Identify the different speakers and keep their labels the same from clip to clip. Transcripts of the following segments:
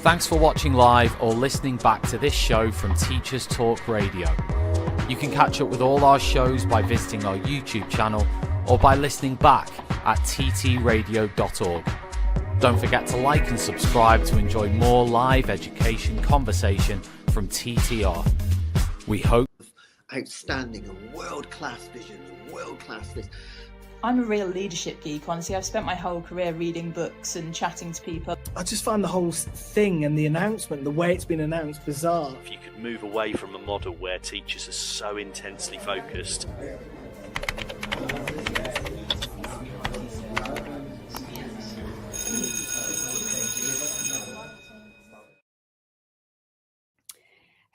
Speaker 1: Thanks for watching live or listening back to this show from Teachers Talk Radio. You can catch up with all our shows by visiting our YouTube channel or by listening back at ttradio.org. Don't forget to like and subscribe to enjoy more live education conversation from TTR. We hope
Speaker 2: outstanding and world-class vision and world-class this.
Speaker 3: I'm a real leadership geek, honestly. I've spent my whole career reading books and chatting to people.
Speaker 4: I just find the whole thing and the announcement, the way it's been announced, bizarre.
Speaker 5: If you could move away from a model where teachers are so intensely focused.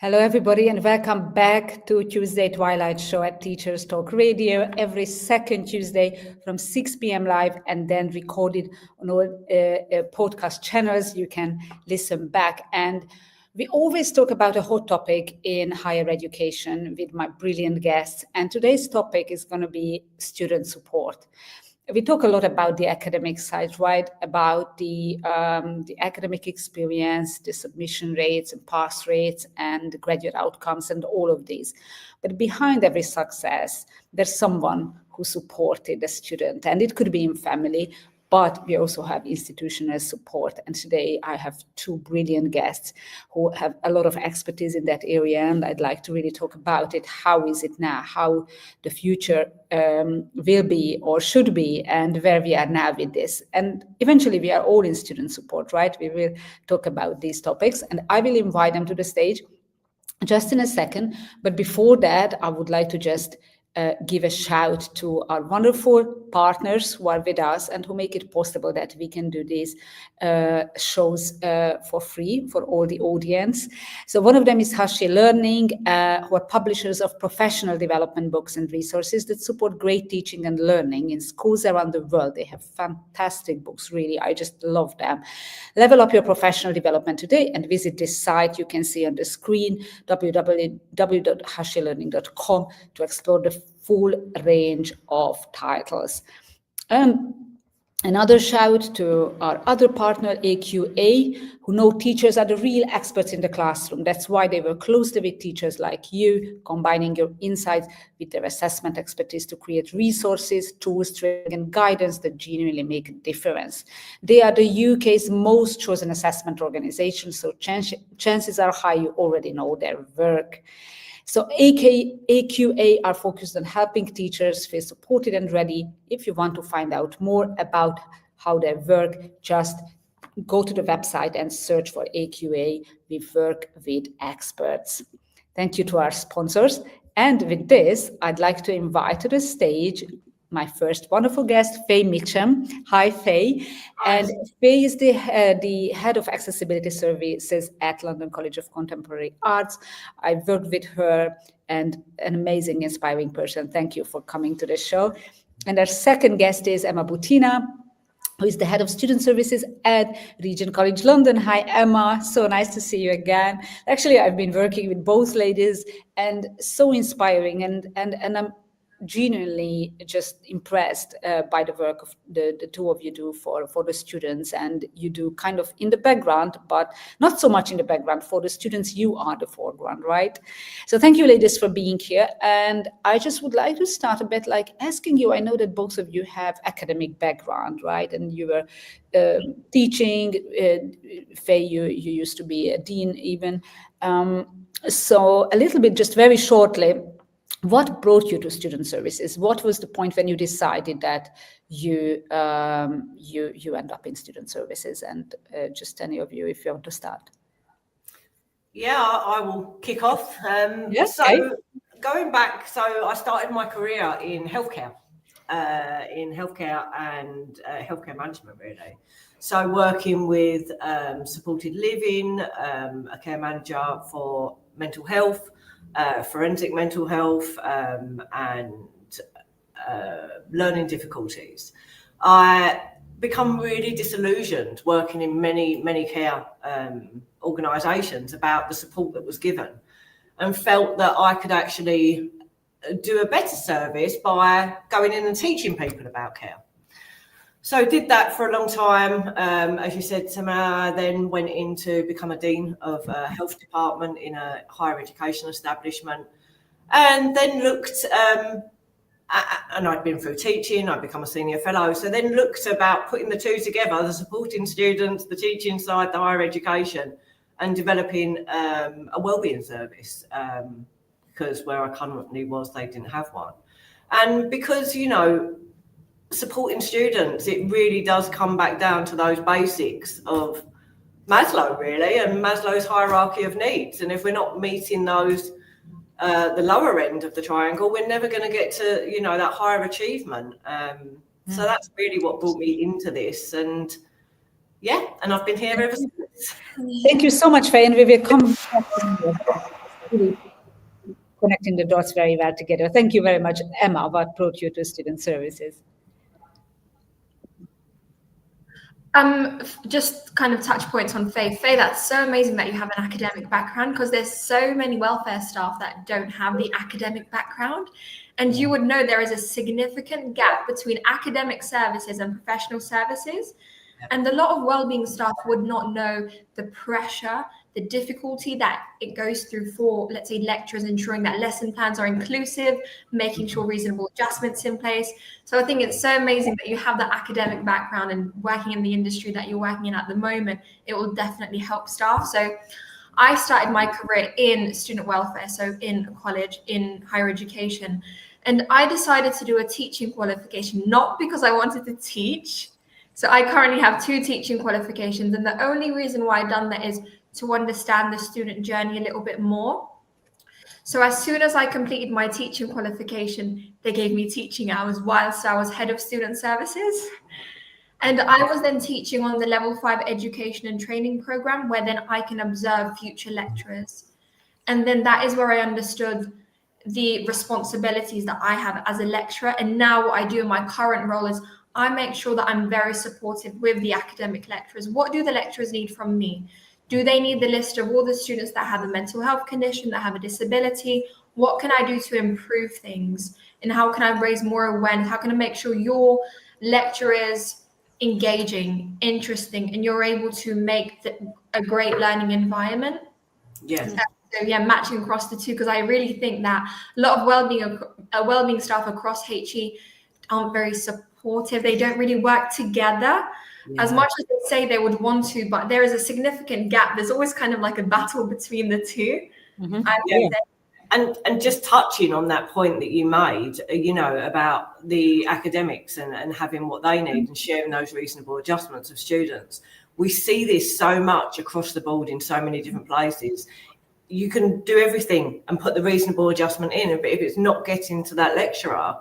Speaker 6: Hello everybody and welcome back to Tuesday Twilight Show at Teachers Talk Radio every second Tuesday from 6 p.m. live and then recorded on all podcast channels. You can listen back, and we always talk about a hot topic in higher education with my brilliant guests, and today's topic is going to be student support. We talk a lot about the academic side, right? About the academic experience, the submission rates and pass rates and graduate outcomes and all of these. But behind every success, there's someone who supported the student, and it could be in family, but we also have institutional support. And today I have two brilliant guests who have a lot of expertise in that area, and I'd like to really talk about it. How is it now? How the future will be or should be, and where we are now with this. And eventually we are all in student support, right? We will talk about these topics, and I will invite them to the stage just in a second. But before that, I would like to just give a shout to our wonderful partners who are with us and who make it possible that we can do these shows for free for all the audience. So one of them is Hashi Learning, who are publishers of professional development books and resources that support great teaching and learning in schools around the world. They have fantastic books, really. I just love them. Level up your professional development today and visit this site you can see on the screen, www.hashilearning.com, to explore the full range of titles. Another shout to our other partner, AQA, who know teachers are the real experts in the classroom. That's why they work closely with teachers like you, combining your insights with their assessment expertise to create resources, tools, training, and guidance that genuinely make a difference. They are the UK's most chosen assessment organization, so chances are high you already know their work. So AQA are focused on helping teachers feel supported and ready. If you want to find out more about how they work, just go to the website and search for AQA. We work with experts. Thank you to our sponsors. And with this, I'd like to invite to the stage my first wonderful guest, Faye Mitcham. Hi, Faye. Hi. And Faye is the head of accessibility services at London College of Contemporary Arts. I worked with her, and an amazing, inspiring person. Thank you for coming to the show. And our second guest is Emma Buhtina, who is the head of student services at Regent College London. Hi, Emma. So nice to see you again. Actually, I've been working with both ladies, and so inspiring, and I'm genuinely just impressed by the work of the two of you do for the students. And you do kind of in the background, but not so much in the background. For the students, you are the foreground, right? So thank you, ladies, for being here. And I just would like to start a bit like asking you, I know that both of you have academic background, right? And you were teaching, Faye, you used to be a dean even. So a little bit, just very shortly, what brought you to student services? What was the point when you decided that you end up in student services? And just any of you, if you want to start.
Speaker 7: Yeah, I will kick off.
Speaker 6: Yes.
Speaker 7: So
Speaker 6: okay.
Speaker 7: Going back, so I started my career in healthcare and healthcare management, really. So working with supported living, a care manager for mental health, forensic mental health, and learning difficulties. I become really disillusioned working in many care organisations about the support that was given, and felt that I could actually do a better service by going in and teaching people about care. So did that for a long time. As you said, Timea, then went in to become a dean of a health department in a higher education establishment, and then looked, and I'd been through teaching, I'd become a senior fellow, so then looked about putting the two together, the supporting students, the teaching side, the higher education, and developing a wellbeing service, because where I currently was, they didn't have one. And because, you know, supporting students, it really does come back down to those basics of Maslow, really, and Maslow's hierarchy of needs. And if we're not meeting those, the lower end of the triangle, we're never going to get to, you know, that higher achievement. So that's really what brought me into this. And yeah, and I've been here ever since.
Speaker 6: Thank you so much, Faye, and we will come really connecting the dots very well together. Thank you very much, Emma. What brought you to student services?
Speaker 8: Just kind of touch points on Faye. Faye, that's so amazing that you have an academic background, because there's so many welfare staff that don't have the academic background. And you would know there is a significant gap between academic services and professional services. And a lot of wellbeing staff would not know the pressure, the difficulty that it goes through for, let's say, lecturers, ensuring that lesson plans are inclusive, making sure reasonable adjustments in place. So I think it's so amazing that you have that academic background, and working in the industry that you're working in at the moment, it will definitely help staff. So I started my career in student welfare, so in college, in higher education. And I decided to do a teaching qualification, not because I wanted to teach. So I currently have 2 teaching qualifications, and the only reason why I've done that is to understand the student journey a little bit more. So as soon as I completed my teaching qualification, they gave me teaching hours whilst I was head of student services. And I was then teaching on the level 5 education and training program, where then I can observe future lecturers. And then that is where I understood the responsibilities that I have as a lecturer. And now what I do in my current role is I make sure that I'm very supportive with the academic lecturers. What do the lecturers need from me? Do they need the list of all the students that have a mental health condition, that have a disability? What can I do to improve things? And how can I raise more awareness? How can I make sure your lecture is engaging, interesting, and you're able to make a great learning environment?
Speaker 7: Yes.
Speaker 8: So yeah, matching across the two, because I really think that a lot of wellbeing staff across HE aren't very supportive. They don't really work together as much as they say they would want to, but there is a significant gap. There's always kind of like a battle between the two.
Speaker 7: And just touching on that point that you made, you know, about the academics and having what they need and sharing those reasonable adjustments of students. We see this so much across the board in so many different places. You can do everything and put the reasonable adjustment in, but if it's not getting to that lecturer,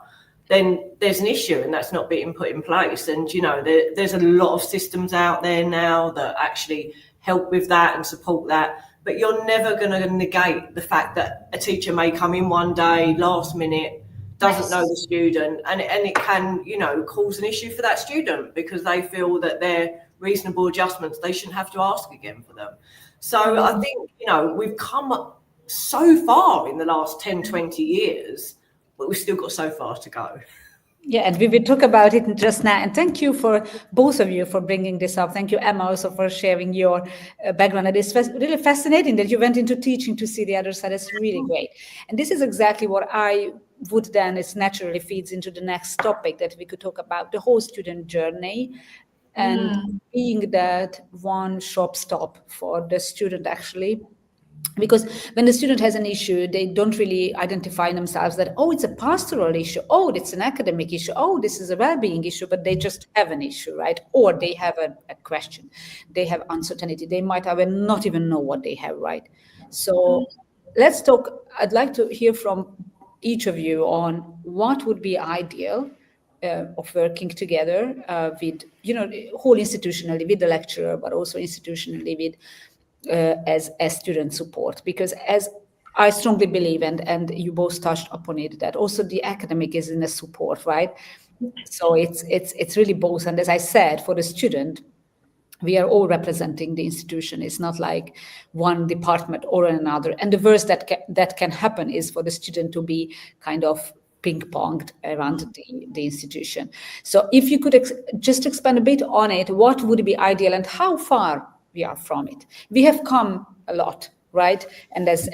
Speaker 7: then there's an issue, and that's not being put in place. And, you know, there's a lot of systems out there now that actually help with that and support that. But you're never going to negate the fact that a teacher may come in one day, last minute, doesn't know the student, and it can, you know, cause an issue for that student because they feel that they're reasonable adjustments, they shouldn't have to ask again for them. So I think, you know, we've come up so far in the last 10, 20 years, but we've still got so far to go.
Speaker 6: Yeah, and we will talk about it just now. And thank you for both of you for bringing this up. Thank you, Emma, also for sharing your background. It is really fascinating that you went into teaching to see the other side. It's really great. And this is exactly what I would then, it naturally feeds into the next topic that we could talk about, the whole student journey and being that one stop for the student actually. Because when the student has an issue, they don't really identify themselves that, oh, it's a pastoral issue, oh, it's an academic issue, oh, this is a well-being issue, but they just have an issue, right? Or they have a question, they have uncertainty, they might not even know what they have, right? So let's talk, I'd like to hear from each of you on what would be ideal of working together with, you know, whole institutionally with the lecturer, but also institutionally with as student support, because as I strongly believe, and you both touched upon it, that also the academic is in a support, right? So it's really both. And as I said, for the student, we are all representing the institution. It's not like one department or another. And the worst that can happen is for the student to be kind of ping-ponged around the institution. So if you could just expand a bit on it, what would be ideal and how far we are from it? We have come a lot, right? And as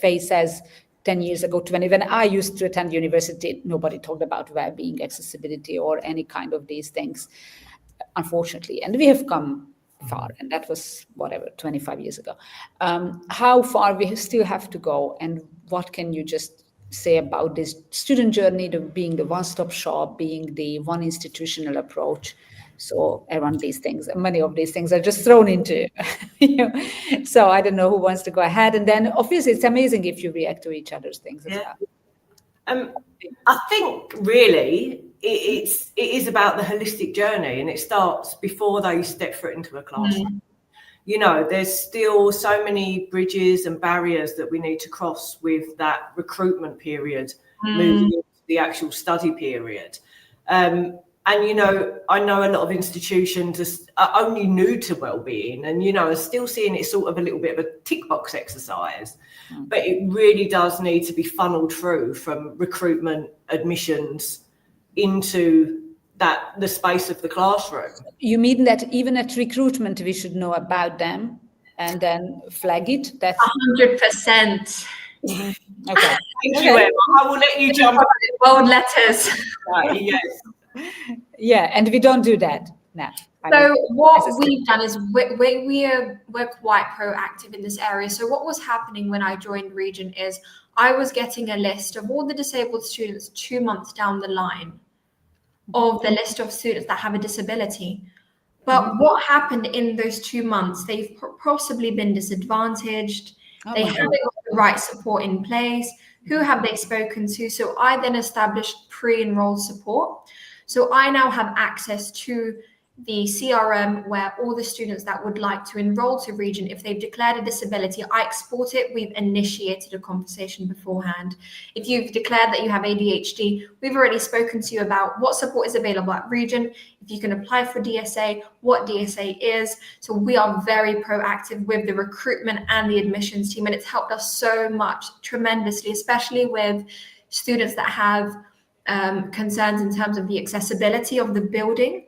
Speaker 6: Faye says, 10 years ago, when I used to attend university, nobody talked about well-being, accessibility, or any kind of these things, unfortunately. And we have come far, and that was 25 years ago. How far we still have to go, and what can you just say about this student journey, being the one-stop shop, being the one institutional approach? So around these things, many of these things are just thrown into So I don't know who wants to go ahead, and then obviously it's amazing if you react to each other's things as well.
Speaker 7: I think really it is about the holistic journey, and it starts before they step foot into a classroom. There's still so many bridges and barriers that we need to cross with that recruitment period, moving into the actual study period. And, I know a lot of institutions are only new to wellbeing and, are still seeing it sort of a little bit of a tick box exercise, but it really does need to be funneled through from recruitment, admissions into the space of the classroom.
Speaker 6: You mean that even at recruitment, we should know about them and then flag it? That's
Speaker 8: 100%.
Speaker 6: Okay.
Speaker 7: Thank you, Emma. I will let you jump.
Speaker 8: Bold letters.
Speaker 7: Right, yes.
Speaker 6: Yeah, and we don't do that now.
Speaker 8: So what we've done is we're quite proactive in this area. So what was happening when I joined Region is I was getting a list of all the disabled students 2 months down the line of the list of students that have a disability. But what happened in those 2 months? They've possibly been disadvantaged. They haven't got the right support in place. Who have they spoken to? So I then established pre-enrolled support. So I now have access to the CRM where all the students that would like to enroll to Region, if they've declared a disability, I export it. We've initiated a conversation beforehand. If you've declared that you have ADHD, we've already spoken to you about what support is available at Region, if you can apply for DSA, what DSA is. So we are very proactive with the recruitment and the admissions team, and it's helped us so much, tremendously, especially with students that have concerns in terms of the accessibility of the building.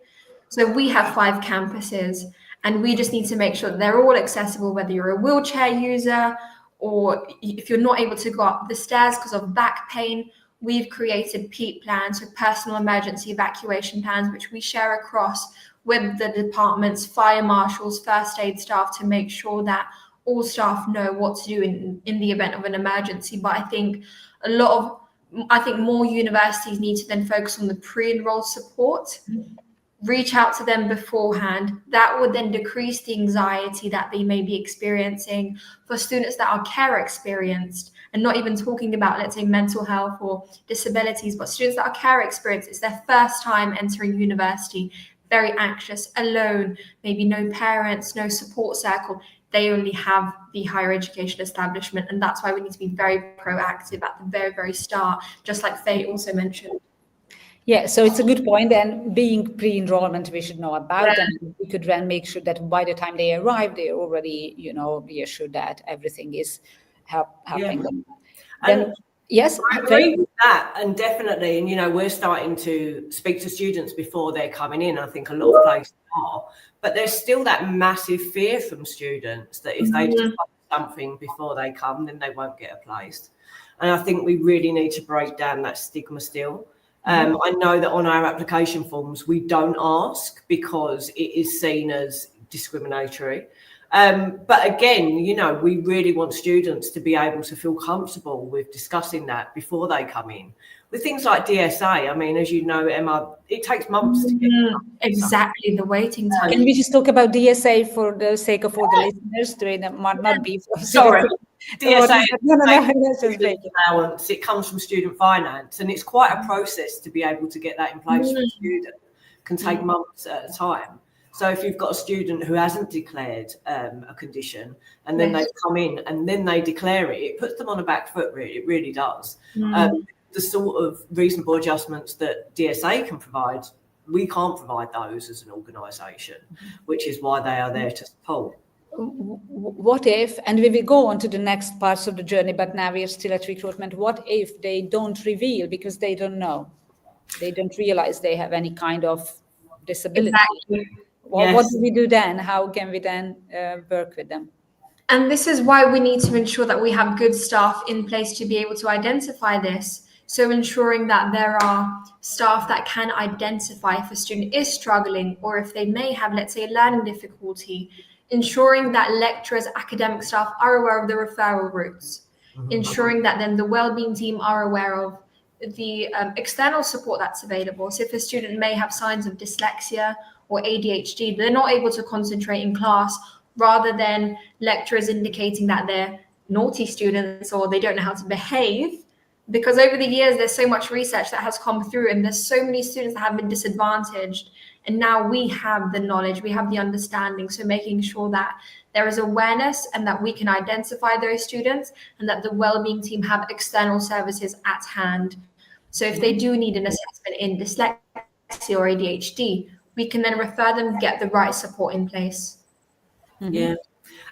Speaker 8: So we have 5 campuses, and we just need to make sure that they're all accessible, whether you're a wheelchair user or if you're not able to go up the stairs because of back pain. We've created PEEP plans, so personal emergency evacuation plans, which we share across with the departments, fire marshals, first aid staff, to make sure that all staff know what to do in the event of an emergency. But I think more universities need to then focus on the pre-enrolled support. Reach out to them beforehand. That would then decrease the anxiety that they may be experiencing. For students that are care experienced, and not even talking about, let's say, mental health or disabilities, but students that are care experienced, it's their first time entering university, very anxious, alone, maybe no parents, no support circle. They only have the higher education establishment, and that's why we need to be very proactive at the very, very start, just like Faye also mentioned.
Speaker 6: Yeah, so it's a good point. And being pre-enrollment, we should know about them. We could then make sure that by the time they arrive, they're already, reassured that everything is helping them. Then, yes,
Speaker 7: I agree with that, and definitely. And we're starting to speak to students before they're coming in. I think a lot of places are, but there's still that massive fear from students that if they do something before they come, then they won't get a place. And I think we really need to break down that stigma still. I know that on our application forms, we don't ask because it is seen as discriminatory. But again, we really want students to be able to feel comfortable with discussing that before they come in. With things like DSA, I mean, as you know, Emma, it takes months to get
Speaker 8: exactly the waiting time.
Speaker 6: Can we just talk about DSA for the sake of all the listeners? It might not be.
Speaker 7: Sorry. DSA
Speaker 6: allowance.
Speaker 7: It comes from student finance, and it's quite a process to be able to get that in place for a student. It can take months at a time. So if you've got a student who hasn't declared a condition, and then they've come in and then they declare it, it puts them on a back foot. It really does. The sort of reasonable adjustments that DSA can provide, we can't provide those as an organisation, which is why they are there to support.
Speaker 6: what if, and we will go on to the next parts of the journey, but now we are still at recruitment, what if they don't reveal because they don't know? They don't realize they have any kind of disability.
Speaker 8: Exactly.
Speaker 6: Well,
Speaker 8: Yes.
Speaker 6: what do we do then? How can we then work with them?
Speaker 8: And this is why we need to ensure that we have good staff in place to be able to identify this. So ensuring that there are staff that can identify if a student is struggling or if they may have, let's say, a learning difficulty, ensuring that lecturers, academic staff are aware of the referral routes, ensuring that then the wellbeing team are aware of the external support that's available. So if a student may have signs of dyslexia or ADHD, they're not able to concentrate in class, rather than lecturers indicating that they're naughty students or they don't know how to behave. Because over the years, there's so much research that has come through and there's so many students that have been disadvantaged. And now we have the knowledge, we have the understanding. So making sure that there is awareness and that we can identify those students and that the wellbeing team have external services at hand. So if they do need an assessment in dyslexia or ADHD, we can then refer them, get the right support in place.
Speaker 7: Yeah.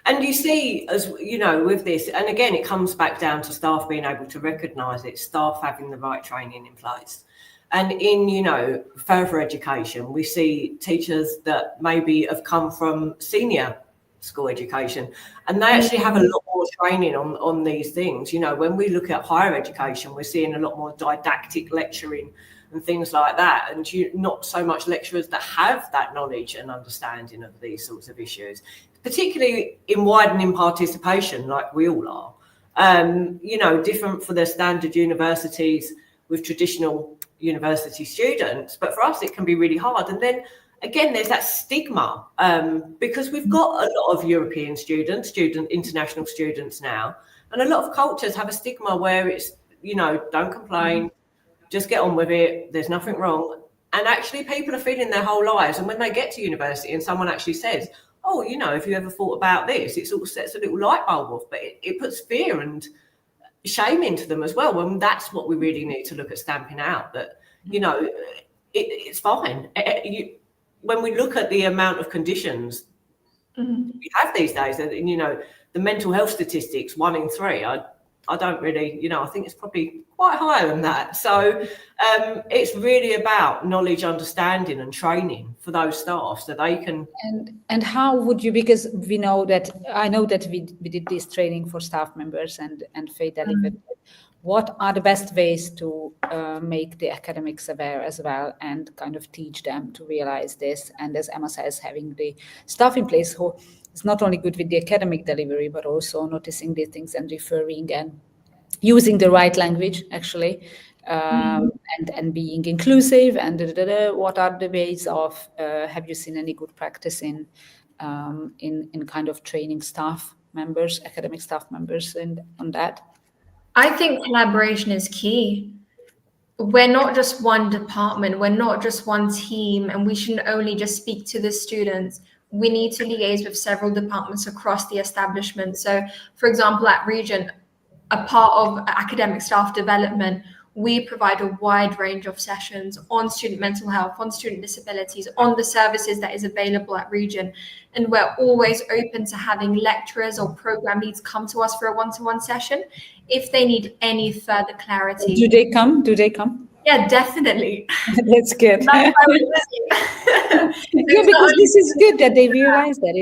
Speaker 7: And you see, as you know, with this, and again, it comes back down to staff being able to recognise it, staff having the right training in place. And in, you know, further education, we see teachers that maybe have come from senior school education, and they actually have a lot more training on these things. You know, when we look at higher education, we're seeing a lot more didactic lecturing and things like that, and not so much lecturers that have that knowledge and understanding of these sorts of issues, particularly in widening participation, like we all are. You know, different for the standard universities with traditional university students, but for us it can be really hard. And then again, there's that stigma, because we've got a lot of European students, international students now, and a lot of cultures have a stigma where it's, you know, don't complain, just get on with it, there's nothing wrong. And actually people are feeling their whole lives, and when they get to university and someone actually says, oh, you know, if you ever thought about this, it sort of sets a little light bulb off, but it puts fear and shame into them as well. And that's what we really need to look at stamping out, that, you know, it's fine. When we look at the amount of conditions we have these days, and, you know, the mental health statistics, 1 in 3, I don't really, you know, I think it's probably quite higher than that. So it's really about knowledge, understanding and training for those staff so they can.
Speaker 6: And how would you, because I know that we did this training for staff members and Faye delivered. What are the best ways to make the academics aware as well and kind of teach them to realize this? And as Emma says, having the staff in place who is not only good with the academic delivery, but also noticing these things and referring and using the right language, actually, and being inclusive. And what are the ways of, have you seen any good practice in kind of training staff members, academic staff members on that?
Speaker 8: I think collaboration is key. We're not just one department, we're not just one team, and we shouldn't only just speak to the students. We need to liaise with several departments across the establishment. So, for example, at Regent, a part of academic staff development, we provide a wide range of sessions on student mental health, on student disabilities, on the services that is available at Regent. And we're always open to having lecturers or program leads come to us for a one-to-one session if they need any further clarity.
Speaker 6: Do they come?
Speaker 8: Yeah, definitely.
Speaker 6: That's good.
Speaker 8: That's
Speaker 6: yeah, because this is good that they realize that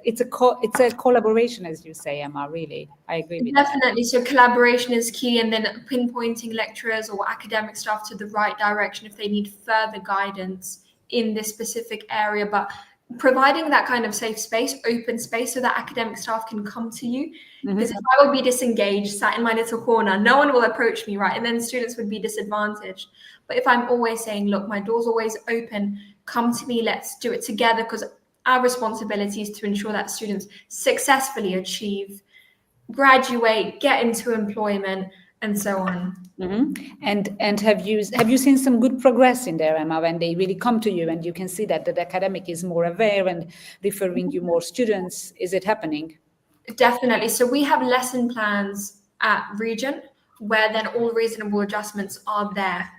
Speaker 6: it's a collaboration, as you say, Emma. Really, I agree with
Speaker 8: definitely. So collaboration is key, and then pinpointing lecturers or academic staff to the right direction if they need further guidance in this specific area. But providing that kind of safe space, open space, so that academic staff can come to you. Because if I would be disengaged, sat in my little corner, no one will approach me, right? And then students would be disadvantaged. But if I'm always saying, look, my door's always open, come to me, let's do it together, because our responsibility is to ensure that students successfully achieve, graduate, get into employment, and so on.
Speaker 6: And have you seen some good progress in there, Emma, when they really come to you and you can see that the academic is more aware and referring you more students? Is it happening?
Speaker 8: Definitely. So we have lesson plans at Regent where then all reasonable adjustments are there.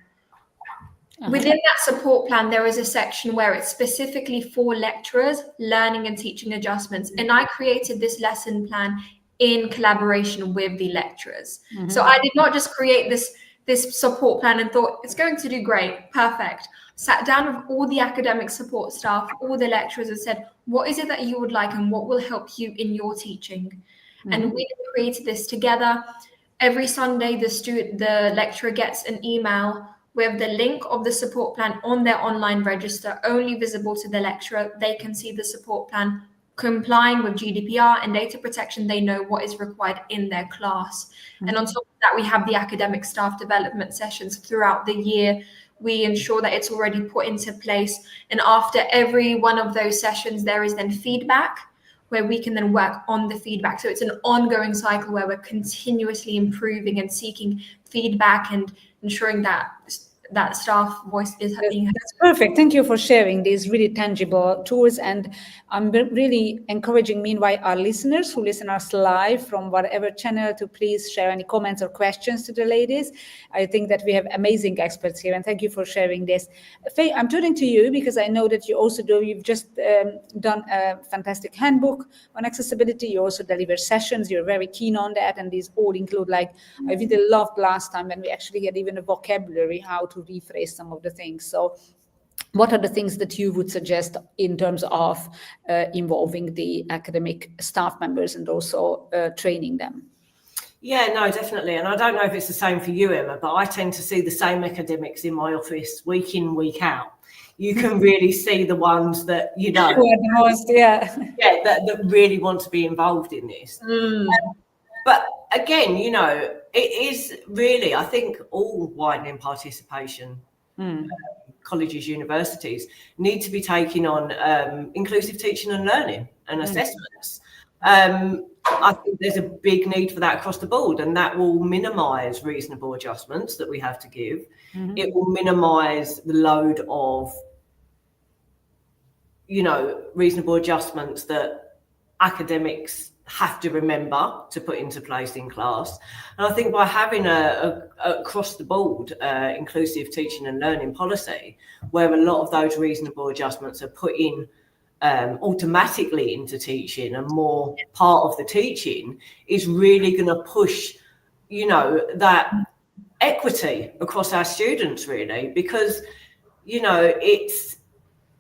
Speaker 8: Within that support plan, there is a section where it's specifically for lecturers, learning and teaching adjustments. And I created this lesson plan in collaboration with the lecturers. So I did not just create this support plan and thought it's going to do great, perfect. Sat down with all the academic support staff, all the lecturers, and said, what is it that you would like and what will help you in your teaching? And we created this together. Every Sunday, the lecturer gets an email with the link of the support plan on their online register, only visible to the lecturer. They can see the support plan complying with GDPR and data protection. They know what is required in their class. And on top of that, we have the academic staff development sessions throughout the year. We ensure that it's already put into place. And after every one of those sessions, there is then feedback where we can then work on the feedback. So it's an ongoing cycle where we're continuously improving and seeking feedback and ensuring that staff voice is being heard.
Speaker 6: That's perfect. Thank you for sharing these really tangible tools. And I'm really encouraging, meanwhile, our listeners who listen us live from whatever channel to please share any comments or questions to the ladies. I think that we have amazing experts here, and thank you for sharing this. Faye, I'm turning to you because I know that you've just done a fantastic handbook on accessibility. You also deliver sessions. You're very keen on that. And these all include, like, I really loved last time when we actually had even a vocabulary, how to rephrase some of the things. So what are the things that you would suggest in terms of involving the academic staff members and also training them?
Speaker 7: Yeah, no, definitely. And I don't know if it's the same for you, Emma, but I tend to see the same academics in my office week in, week out. You can really see the ones that, that really want to be involved in this. But again, it is really, I think, all widening participation. Colleges, universities need to be taking on inclusive teaching and learning and assessments. I think there's a big need for that across the board, and that will minimise reasonable adjustments that we have to give. It will minimise the load of, reasonable adjustments that academics have to remember to put into place in class. And I think by having a across the board inclusive teaching and learning policy, where a lot of those reasonable adjustments are put in automatically into teaching and more part of the teaching, is really going to push, that equity across our students, really, because,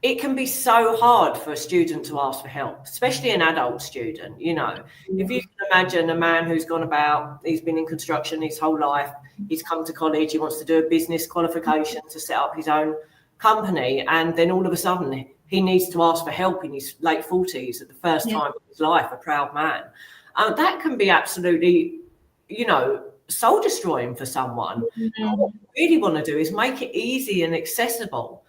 Speaker 7: it can be so hard for a student to ask for help, especially an adult student. If you can imagine a man who's he's been in construction his whole life, he's come to college, he wants to do a business qualification to set up his own company, and then all of a sudden he needs to ask for help in his late 40s at the first time of his life, a proud man. That can be absolutely, soul destroying for someone. What we really want to do is make it easy and accessible,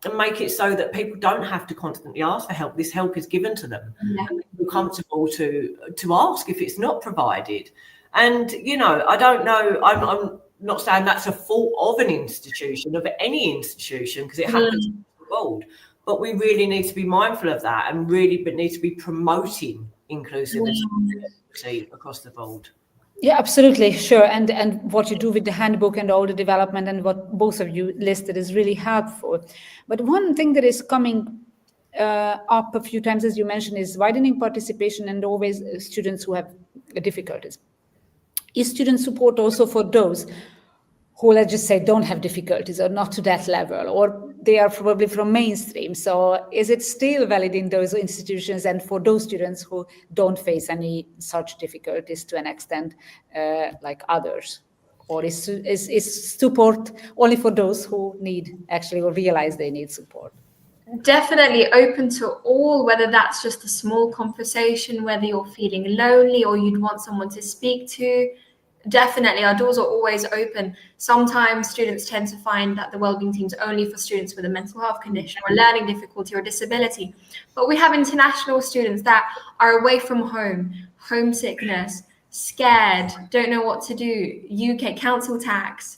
Speaker 7: and make it so that people don't have to constantly ask for help. This help is given to them. And they feel comfortable to ask if it's not provided. And, I don't know, I'm not saying that's a fault of an institution, of any institution, because it happens in the world. But we really need to be mindful of that and really need to be promoting inclusivity across the board.
Speaker 6: Yeah, absolutely. Sure. And what you do with the handbook and all the development and what both of you listed is really helpful. But one thing that is coming up a few times, as you mentioned, is widening participation and always students who have difficulties. Is student support also for those who, let's just say, don't have difficulties or not to that level, or they are probably from mainstream? So is it still valid in those institutions and for those students who don't face any such difficulties to an extent like others? Or is support only for those who need actually or realize they need support?
Speaker 8: Definitely open to all, whether that's just a small conversation, whether you're feeling lonely or you'd want someone to speak to. Definitely, our doors are always open. Sometimes students tend to find that the wellbeing team's only for students with a mental health condition or a learning difficulty or disability. But we have international students that are away from home, homesickness, scared, don't know what to do, UK council tax,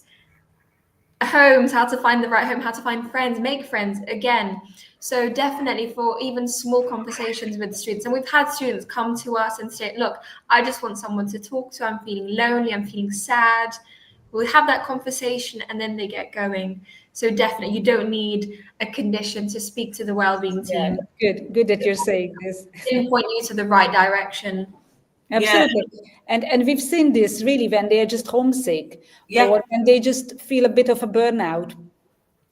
Speaker 8: homes, how to find the right home, how to find friends, make friends again. So definitely for even small conversations with students. And we've had students come to us and say, look, I just want someone to talk to. I'm feeling lonely. I'm feeling sad. we'll have that conversation and then they get going. So definitely, you don't need a condition to speak to the wellbeing team.
Speaker 6: Good that you're saying this.
Speaker 8: Pinpoint you to the right direction.
Speaker 6: Absolutely. And we've seen this really when they're just homesick,
Speaker 7: Yeah.
Speaker 6: or when they just feel a bit of a burnout,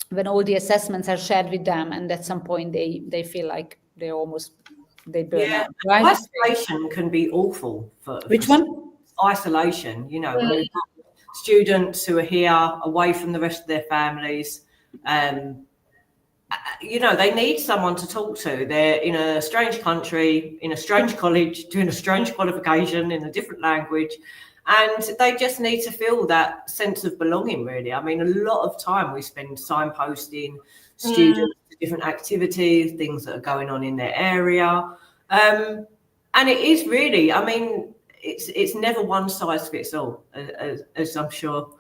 Speaker 6: when all the assessments are shared with them, and at some point they feel like they burn out, right?
Speaker 7: Isolation can be awful for
Speaker 6: Which one?
Speaker 7: Isolation, you know, when we've got students who are here away from the rest of their families. You know, they need someone to talk to. They're in a strange country, in a strange college, doing a strange qualification in a different language, and they just need to feel that sense of belonging, really. I mean, a lot of time we spend signposting students to different activities, things that are going on in their area. And it is really, I mean, it's never one size fits all, as I'm sure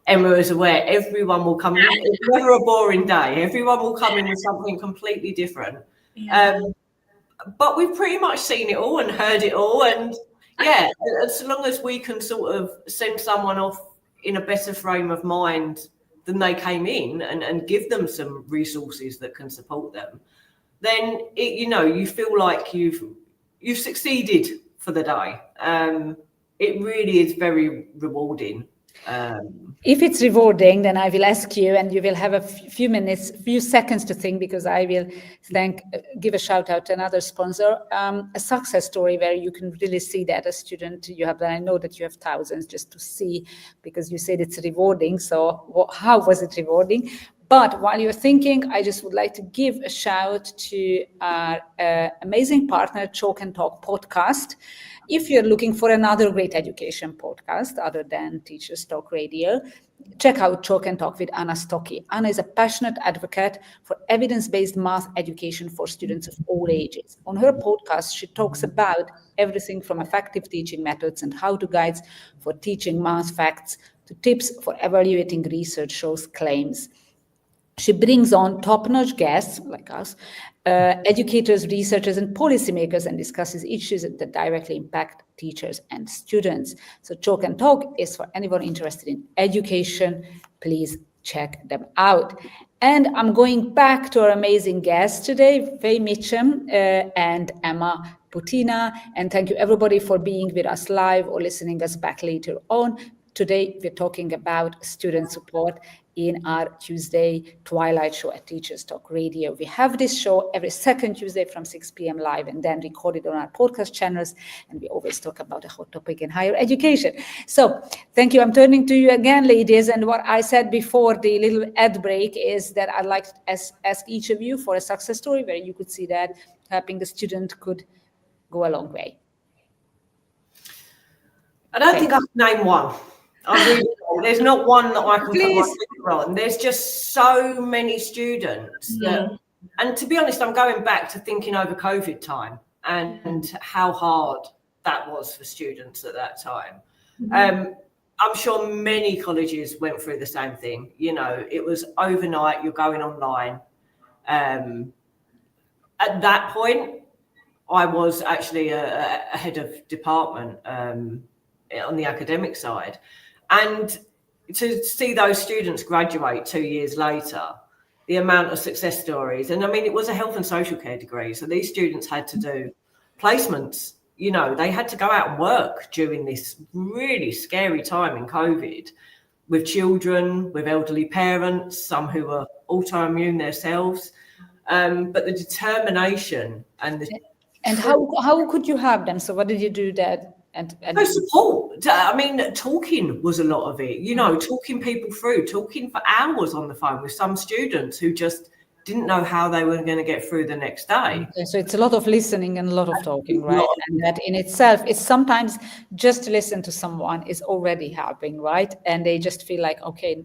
Speaker 7: Emma is aware. Everyone will come in. It's never a boring day. Everyone will come in with something completely different. But we've pretty much seen it all and heard it all. And yeah, as long as we can sort of send someone off in a better frame of mind than they came in, and give them some resources that can support them, then you feel like you've succeeded for the day. It really is very rewarding.
Speaker 6: If it's rewarding, then I will ask you, and you will have a few seconds to think, because I will give a shout out to another sponsor, a success story where you can really see that a student you have. And I know that you have thousands, just to see, because you said it's rewarding. So how was it rewarding? But while you're thinking, I just would like to give a shout to our amazing partner, Chalk and Talk podcast. If you're looking for another great education podcast other than Teachers Talk Radio, check out Chalk and Talk with Anna Stocky. Anna is a passionate advocate for evidence-based math education for students of all ages. On her podcast, she talks about everything from effective teaching methods and how-to guides for teaching math facts to tips for evaluating research shows claims. She brings on top-notch guests like us, educators, researchers, and policymakers, and discusses issues that directly impact teachers and students. So Chalk and Talk is for anyone interested in education. Please check them out. And I'm going back to our amazing guests today, Faye Mitcham and Emma Buhtina. And thank you everybody for being with us live or listening us back later on. Today, we're talking about student support in our Tuesday Twilight show at Teachers Talk Radio. We have this show every second Tuesday from 6 p.m. live, and then recorded on our podcast channels. And we always talk about a hot topic in higher education. So thank you. I'm turning to you again, ladies. And what I said before the little ad break is that I'd like to ask each of you for a success story where you could see that helping the student could go a long way.
Speaker 7: I don't think I can name one. There's not one that I can put my finger on. There's just so many students and to be honest, I'm going back to thinking over COVID time and how hard that was for students at that time. I'm sure many colleges went through the same thing. You know, it was overnight, you're going online. At that point, I was actually a head of department on the academic side. And to see those students graduate 2 years later, the amount of success stories. And I mean, it was a health and social care degree. So these students had to do placements. You know, they had to go out and work during this really scary time in COVID with children, with elderly parents, some who were autoimmune themselves. But the determination and
Speaker 6: how could you help them? So what did you do that? And
Speaker 7: no support. I mean, talking was a lot of it, you know, talking people through, talking for hours on the phone with some students who just didn't know how they were going to get through the next day.
Speaker 6: Okay, so it's a lot of listening and a lot of talking, right? And that in itself is sometimes just to listen to someone is already helping, right? And they just feel like, okay,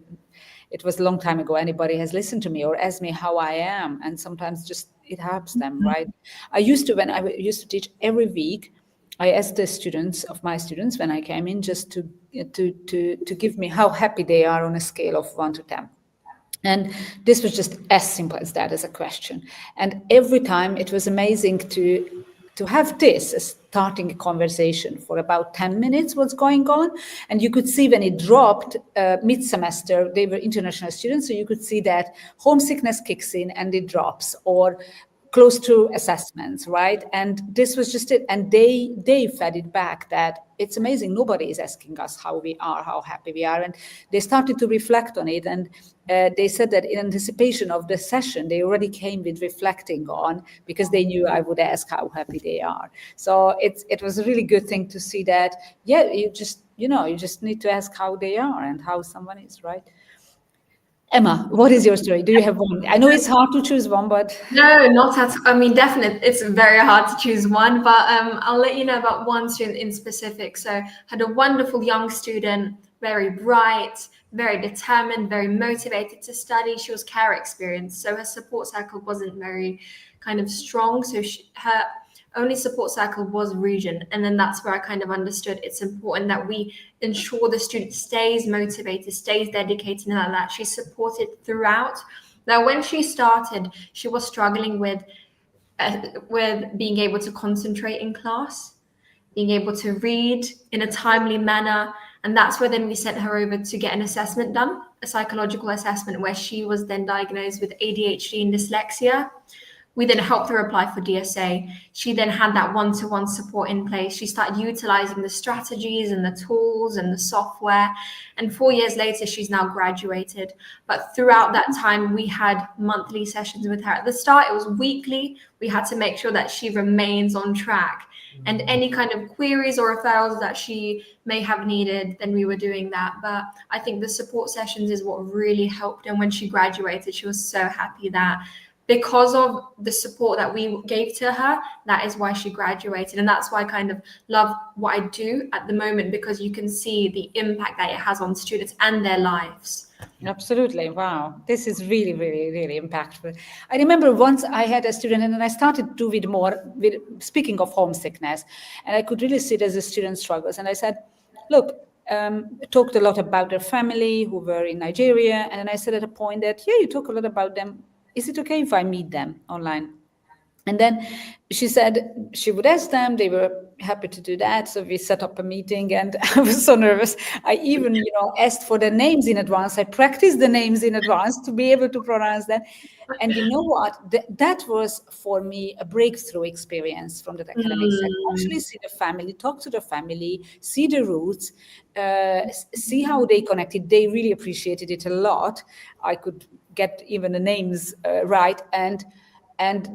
Speaker 6: it was a long time ago, anybody has listened to me or asked me how I am. And sometimes just it helps them, right? When I used to teach every week, I asked the students of my students when I came in just to give me how happy they are on a scale of 1 to 10. And this was just as simple as that, as a question. And every time it was amazing to to have this starting a conversation for about 10 minutes was going on. And you could see when it dropped mid-semester, they were international students, so you could see that homesickness kicks in and it drops, or close to assessments, right? And this was just it. And they fed it back that it's amazing. Nobody is asking us how we are, how happy we are. And they started to reflect on it. And they said that in anticipation of the session, they already came with reflecting on, because they knew I would ask how happy they are. So it was a really good thing to see that, yeah, you just need to ask how they are and how someone is, right? Emma, what is your story? Do you have one? I know it's hard to choose one, but...
Speaker 8: No, not at all. I mean, definitely, it's very hard to choose one, but I'll let you know about one student in specific. So I had a wonderful young student, very bright, very determined, very motivated to study. She was care experienced, so her support circle wasn't very kind of strong. So her only support circle was region. And then that's where I kind of understood it's important that we ensure the student stays motivated, stays dedicated, and that she's supported throughout. Now, when she started, she was struggling with being able to concentrate in class, being able to read in a timely manner. And that's where then we sent her over to get an assessment done, a psychological assessment, where she was then diagnosed with ADHD and dyslexia. We then helped her apply for DSA. She then had that one-to-one support in place. She started utilizing the strategies and the tools and the software. And 4 years later, she's now graduated. But throughout that time, we had monthly sessions with her. At the start, it was weekly. We had to make sure that she remains on track. And any kind of queries or referrals that she may have needed, then we were doing that. But I think the support sessions is what really helped. And when she graduated, she was so happy that because of the support that we gave to her, that is why she graduated. And that's why I kind of love what I do at the moment, because you can see the impact that it has on students and their lives.
Speaker 6: Absolutely. Wow. This is really, really, really impactful. I remember once I had a student, and then I started to do it more with, speaking of homesickness, and I could really see it as a student struggles. And I said, look, talked a lot about their family who were in Nigeria. And then I said at a point that, yeah, you talk a lot about them. Is it okay if I meet them online? And then she said she would ask them. They were happy to do that. So we set up a meeting, and I was so nervous. I even, asked for their names in advance. I practiced the names in advance to be able to pronounce them. And you know what? That was for me a breakthrough experience from that academic sector. Actually see the family, talk to the family, see the roots, see how they connected. They really appreciated it a lot. I could get even the names right. And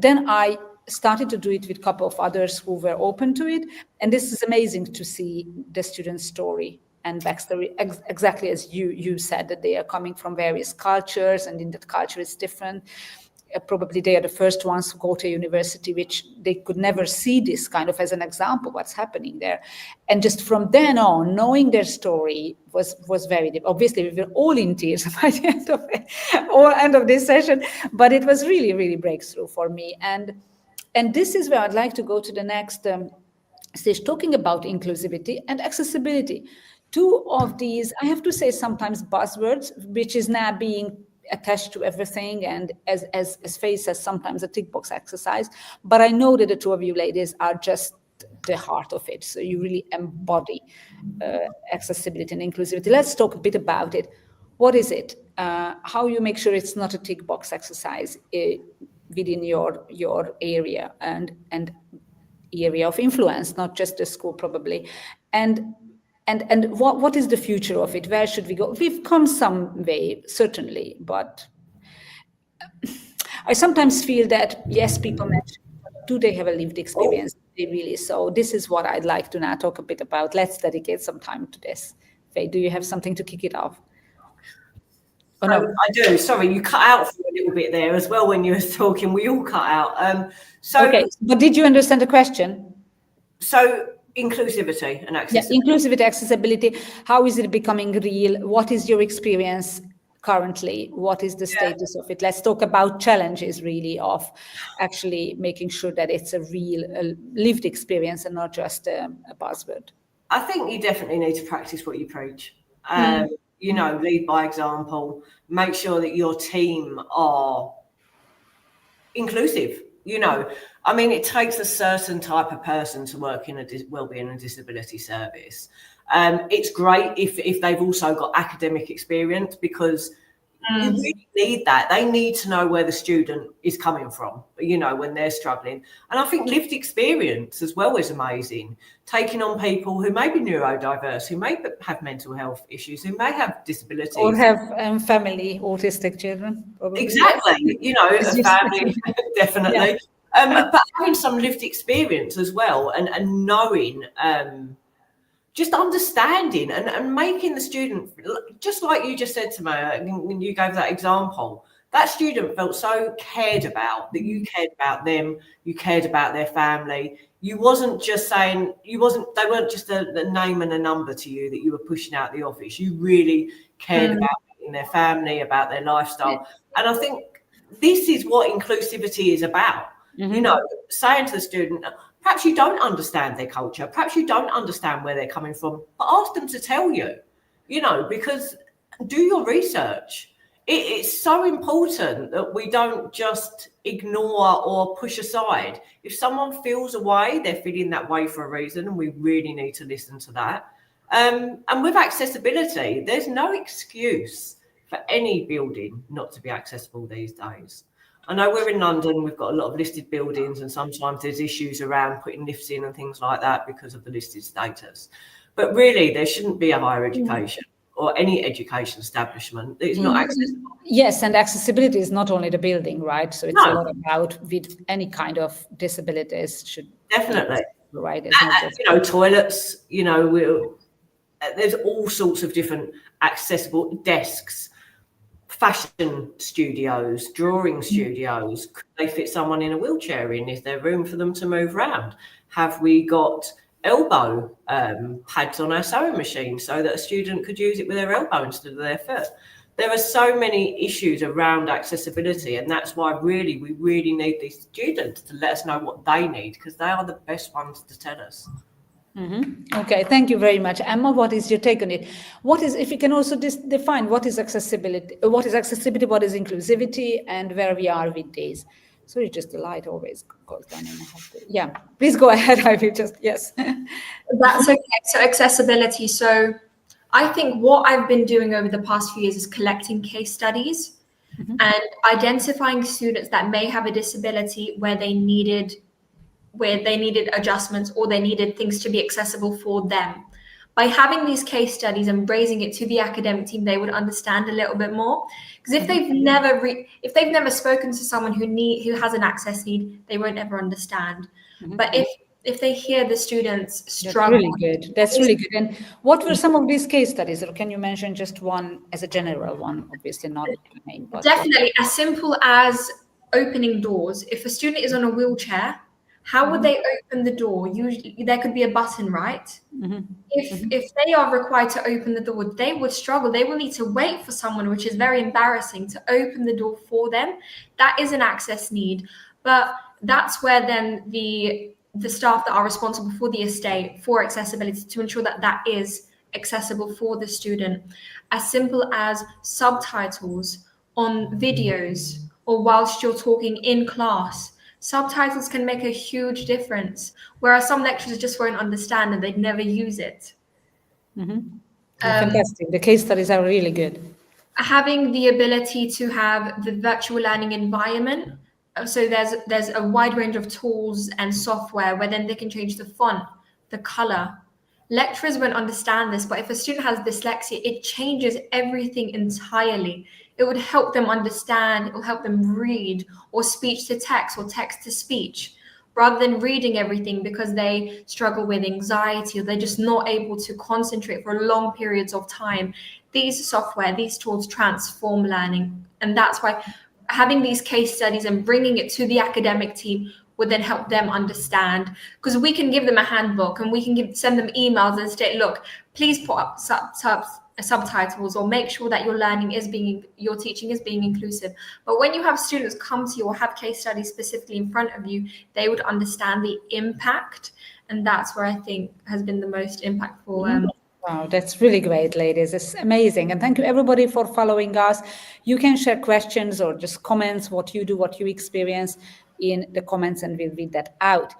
Speaker 6: then I started to do it with a couple of others who were open to it. And this is amazing to see the student's story and backstory, exactly as you said, that they are coming from various cultures, and in that culture it's different. Probably they are the first ones who go to university, which they could never see this kind of as an example, what's happening there. And just from then on, knowing their story was very deep. Obviously, we were all in tears by the end of this session, but it was really, really breakthrough for me. And this is where I'd like to go to the next stage, talking about inclusivity and accessibility. Two of these, I have to say, sometimes buzzwords, which is now being attached to everything, and as Faye says, sometimes a tick box exercise. But I know that the two of you ladies are just the heart of it. So you really embody accessibility and inclusivity. Let's talk a bit about it. What is it? How you make sure it's not a tick box exercise within your area and area of influence, not just the school probably. And what is the future of it? Where should we go? We've come some way, certainly, but I sometimes feel that, yes, people mention, do they have a lived experience? They really. So this is what I'd like to now talk a bit about. Let's dedicate some time to this. Faye, do you have something to kick it off? Oh, no.
Speaker 7: I do. Sorry, you cut out for a little bit there as well when you were talking. We all cut out.
Speaker 6: Okay, but did you understand the question?
Speaker 7: So inclusivity and accessibility.
Speaker 6: Yeah, inclusivity, accessibility. How is it becoming real? What is your experience currently? What is the status of it? Let's talk about challenges, really, of actually making sure that it's a real lived experience and not just a buzzword.
Speaker 7: I think you definitely need to practice what you preach. Lead by example. Make sure that your team are inclusive. I mean, it takes a certain type of person to work in a wellbeing and disability service. It's great if they've also got academic experience, because you really need that. They need to know where the student is coming from, when they're struggling. And I think lived experience as well is amazing. Taking on people who may be neurodiverse, who may have mental health issues, who may have disabilities.
Speaker 6: Or have family, autistic children. Probably.
Speaker 7: Exactly, a family, definitely. Yeah. But having some lived experience as well, and knowing, just understanding and making the student, just like you just said, Timea, when you gave that example, that student felt so cared about, that you cared about them, you cared about their family. You wasn't just saying, they weren't just a name and a number to you that you were pushing out the office. You really cared about their family, about their lifestyle. And I think this is what inclusivity is about. Saying to the student, perhaps you don't understand their culture, perhaps you don't understand where they're coming from, but ask them to tell you, because do your research. It's so important that we don't just ignore or push aside. If someone feels a way, they're feeling that way for a reason, and we really need to listen to that. And with accessibility, there's no excuse for any building not to be accessible these days. I know we're in London, we've got a lot of listed buildings, and sometimes there's issues around putting lifts in and things like that because of the listed status. But really, there shouldn't be a higher education or any education establishment that is not accessible.
Speaker 6: Yes, and accessibility is not only the building, right? So it's a lot about with any kind of disabilities should
Speaker 7: definitely
Speaker 6: right.
Speaker 7: And, toilets. There's all sorts of different accessible desks. Fashion studios, drawing studios, could they fit someone in a wheelchair in? Is there room for them to move around? Have we got elbow pads on our sewing machine so that a student could use it with their elbow instead of their foot? There are so many issues around accessibility, and that's why we really need these students to let us know what they need, because they are the best ones to tell us.
Speaker 6: Okay, thank you very much. Emma, what is your take on it? What is, if you can also define what is accessibility, what is inclusivity, and where we are with these? Sorry, just the light always goes down. And I have to, yeah, please go ahead. I will just, yes.
Speaker 8: That's okay. So accessibility. So I think what I've been doing over the past few years is collecting case studies and identifying students that may have a disability where they needed adjustments or they needed things to be accessible for them. By having these case studies and raising it to the academic team, they would understand a little bit more. Because if they've never spoken to someone who has an access need, they won't ever understand. But if they hear the students struggle,
Speaker 6: that's really good. And what were some of these case studies, or can you mention just one as a general one? Obviously not the main, but
Speaker 8: definitely as simple as opening doors. If a student is on a wheelchair, how would they open the door? Usually there could be a button, right? If they are required to open the door, they would struggle. They will need to wait for someone, which is very embarrassing, to open the door for them. That is an access need. But that's where then the staff that are responsible for the estate, for accessibility, to ensure that that is accessible for the student. As simple as subtitles on videos or whilst you're talking in class. Subtitles can make a huge difference, whereas some lecturers just won't understand and they'd never use it.
Speaker 6: Fantastic. The case studies are really good.
Speaker 8: Having the ability to have the virtual learning environment. So there's a wide range of tools and software where then they can change the font, the color. Lecturers won't understand this, but if a student has dyslexia, it changes everything entirely. It would help them understand, it will help them read, or speech to text or text to speech, rather than reading everything because they struggle with anxiety or they're just not able to concentrate for long periods of time. These software, these tools transform learning. And that's why having these case studies and bringing it to the academic team would then help them understand, because we can give them a handbook and we can send them emails and say, look, please put up subtitles or make sure that your teaching is being inclusive. But when you have students come to you or have case studies specifically in front of you, they would understand the impact. And that's where I think has been the most impactful.
Speaker 6: Wow, that's really great, ladies. It's amazing. And thank you everybody for following us. You can share questions or just comments, what you do, what you experience. in the comments and we'll read that out.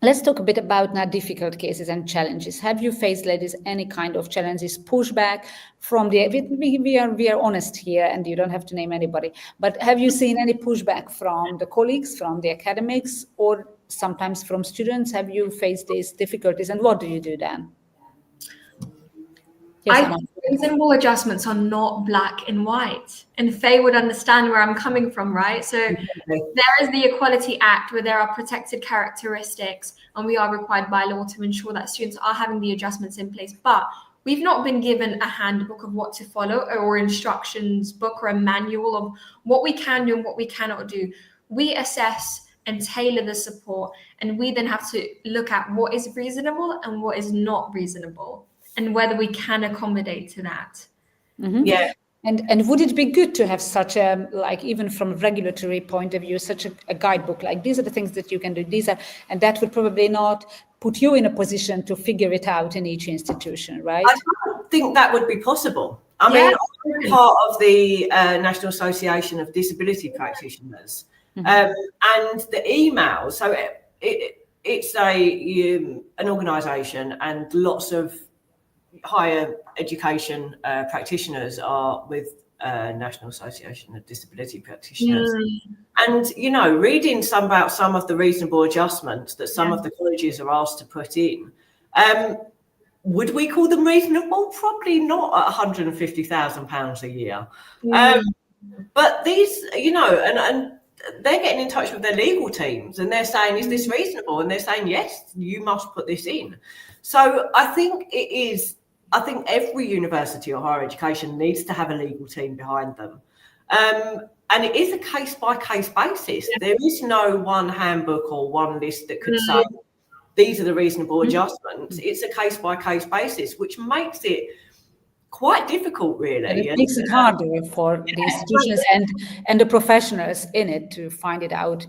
Speaker 6: Let's talk a bit about now difficult cases and challenges. Have you faced, ladies, any kind of challenges, pushback from we are honest here and you don't have to name anybody, but have you seen any pushback from the colleagues, from the academics, or sometimes from students? Have you faced these difficulties and what do you do then? Yes,
Speaker 8: I think reasonable adjustments are not black and white. And Faye would understand where I'm coming from, right? So there is the Equality Act where there are protected characteristics and we are required by law to ensure that students are having the adjustments in place. But we've not been given a handbook of what to follow or instructions book or a manual of what we can do and what we cannot do. We assess and tailor the support, and we then have to look at what is reasonable and what is not reasonable, and whether we can accommodate to that.
Speaker 6: Mm-hmm.
Speaker 7: Yeah.
Speaker 6: And would it be good to have such a, like, even from a regulatory point of view, such a guidebook, like these are the things that you can do, and that would probably not put you in a position to figure it out in each institution, right?
Speaker 7: I don't think that would be possible. I mean, I'm part of the National Association of Disability Practitioners, and the email, so it's an organisation, and lots of higher education practitioners are with National Association of Disability Practitioners. And, you know, reading about some of the reasonable adjustments that some of the colleges are asked to put in, would we call them reasonable? Probably not at £150,000 a year. But these, you know, and they're getting in touch with their legal teams and they're saying, is this reasonable? And they're saying, yes, you must put this in. So I think it is, I think every university or higher education needs to have a legal team behind them. And it is a case-by-case basis. There is no one handbook or one list that could say, these are the reasonable adjustments. It's a case-by-case basis, which makes it quite difficult, really.
Speaker 6: And it makes it harder for the institutions and the professionals in it to find it out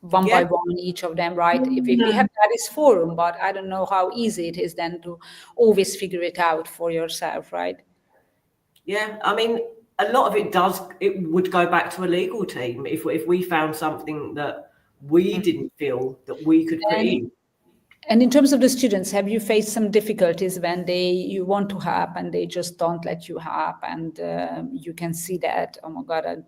Speaker 6: one by one, each of them, right? If we have this forum, but I don't know how easy it is then to always figure it out for yourself, right?
Speaker 7: Yeah, I mean, a lot of it would go back to a legal team if we found something that we didn't feel that we could put in.
Speaker 6: And in terms of the students, have you faced some difficulties when you want to help and they just don't let you help, and you can see that, oh my God,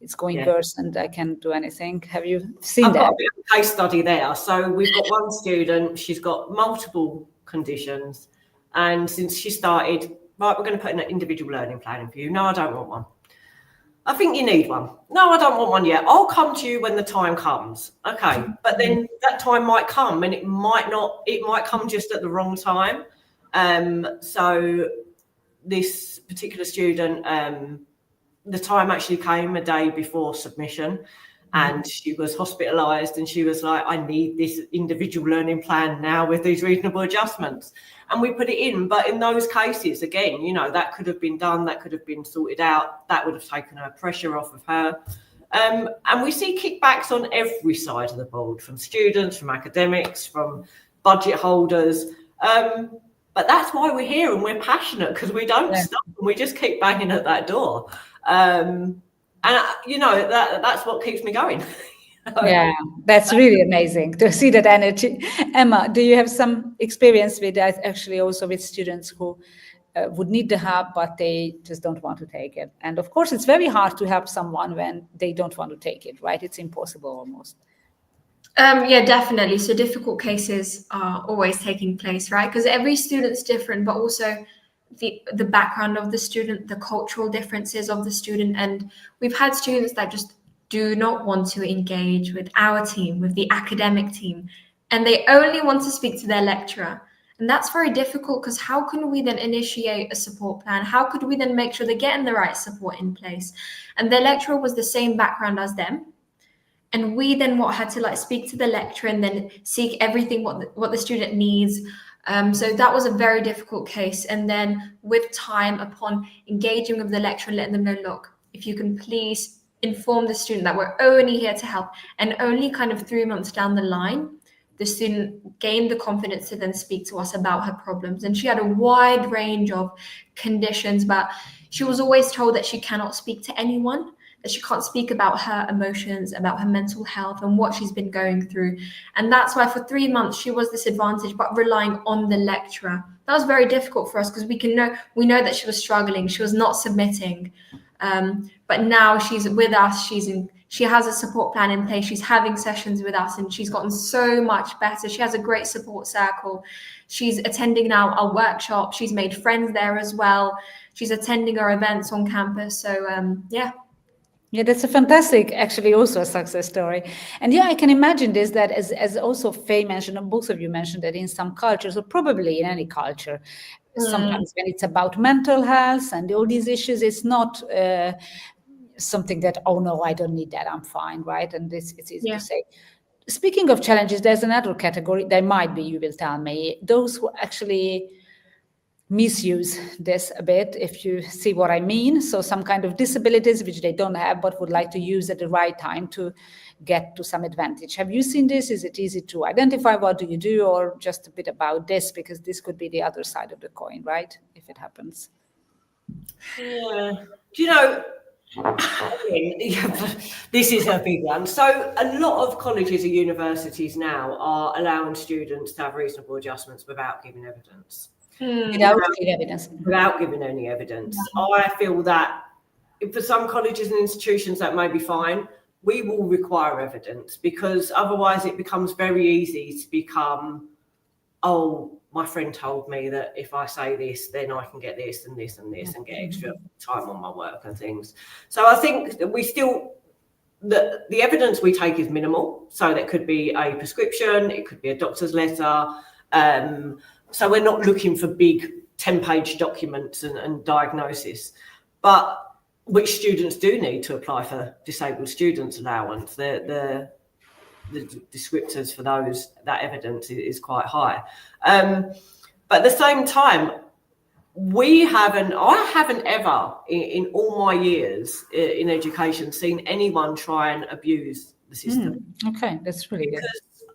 Speaker 6: it's going worse and I can't do anything? Have you seen
Speaker 7: I've
Speaker 6: that?
Speaker 7: got a bit of a case study there. So we've got one student, she's got multiple conditions, and since she started, right, we're going to put in an individual learning plan in for you. No, I don't want one. I think you need one. No, I don't want one yet. I'll come to you when the time comes. Okay. But then that time might come and it might come just at the wrong time. So this particular student, the time actually came a day before submission, and she was hospitalised, and she was like, I need this individual learning plan now with these reasonable adjustments. And we put it in. But in those cases, again, you know, that could have been done, that could have been sorted out, that would have taken her pressure off of her. And we see kickbacks on every side of the board, from students, from academics, from budget holders. But that's why we're here, and we're passionate, because we don't stop, and we just keep banging at that door. And, you know, that's what keeps me going.
Speaker 6: Yeah, that's really amazing to see that energy. Emma, do you have some experience with that, actually, also with students who would need the help, but they just don't want to take it? And of course, it's very hard to help someone when they don't want to take it, right? It's impossible almost.
Speaker 8: Yeah, definitely. So difficult cases are always taking place, right? Because every student's different, but also the background of the student, the cultural differences of the student. And we've had students that just do not want to engage with our team, with the academic team, and they only want to speak to their lecturer. And that's very difficult, because how can we then initiate a support plan? How could we then make sure they're getting the right support in place? And their lecturer was the same background as them. And we then had to speak to the lecturer and then seek everything what the student needs. So that was a very difficult case. And then with time, upon engaging with the lecturer, letting them know, look, if you can please inform the student that we're only here to help. And only kind of 3 months down the line, the student gained the confidence to then speak to us about her problems. And she had a wide range of conditions, but she was always told that she cannot speak to anyone, that she can't speak about her emotions, about her mental health and what she's been going through. And that's why for 3 months she was disadvantaged, but relying on the lecturer. That was very difficult for us because we know that she was struggling, she was not submitting. But now she's with us, she has a support plan in place, she's having sessions with us, and she's gotten so much better. She has a great support circle. She's attending now our workshop. She's made friends there as well. She's attending our events on campus. So yeah.
Speaker 6: Yeah, that's a fantastic, actually also a success story. And yeah, I can imagine this, that as also Faye mentioned, and both of you mentioned, that in some cultures, or probably in any culture, sometimes when it's about mental health and all these issues, it's not something that, oh no, I don't need that, I'm fine, right? And it's easy to say. Speaking of challenges, there's another category, there might be, you will tell me, those who actually misuse this a bit, if you see what I mean. So some kind of disabilities which they don't have but would like to use at the right time to get to some advantage. Have you seen this? Is it easy to identify? What do you do? Or just a bit about this, because this could be the other side of the coin, right? If it happens.
Speaker 7: Yeah. Do you know, this is a big one. So a lot of colleges and universities now are allowing students to have reasonable adjustments without giving evidence.
Speaker 6: Without giving evidence.
Speaker 7: Without giving any evidence. I feel that for some colleges and institutions that may be fine, we will require evidence, because otherwise it becomes very easy to become, oh, my friend told me that if I say this, then I can get this and this and this and get extra time on my work and things. So I think that we still, the evidence we take is minimal. So that could be a prescription, it could be a doctor's letter. So we're not looking for big 10-page documents and diagnosis, but which students do need to apply for disabled students allowance. The descriptors for that evidence is quite high. But at the same time, I haven't ever in all my years in education seen anyone try and abuse the system.
Speaker 6: Okay, that's really good.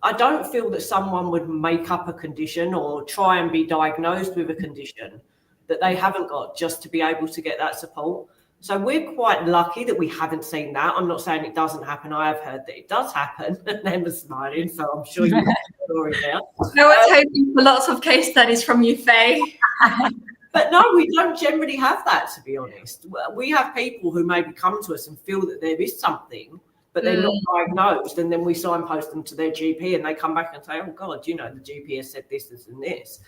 Speaker 7: I don't feel that someone would make up a condition or try and be diagnosed with a condition that they haven't got just to be able to get that support. So we're quite lucky that we haven't seen that. I'm not saying it doesn't happen. I have heard that it does happen. And Emma's smiling, so I'm sure you've got a story there.
Speaker 8: I was hoping for lots of case studies from you, Faye.
Speaker 7: But no, we don't generally have that, to be honest. We have people who maybe come to us and feel that there is something, but they're not diagnosed, and then we signpost them to their GP and they come back and say, oh God, you know, the GP has said this and this,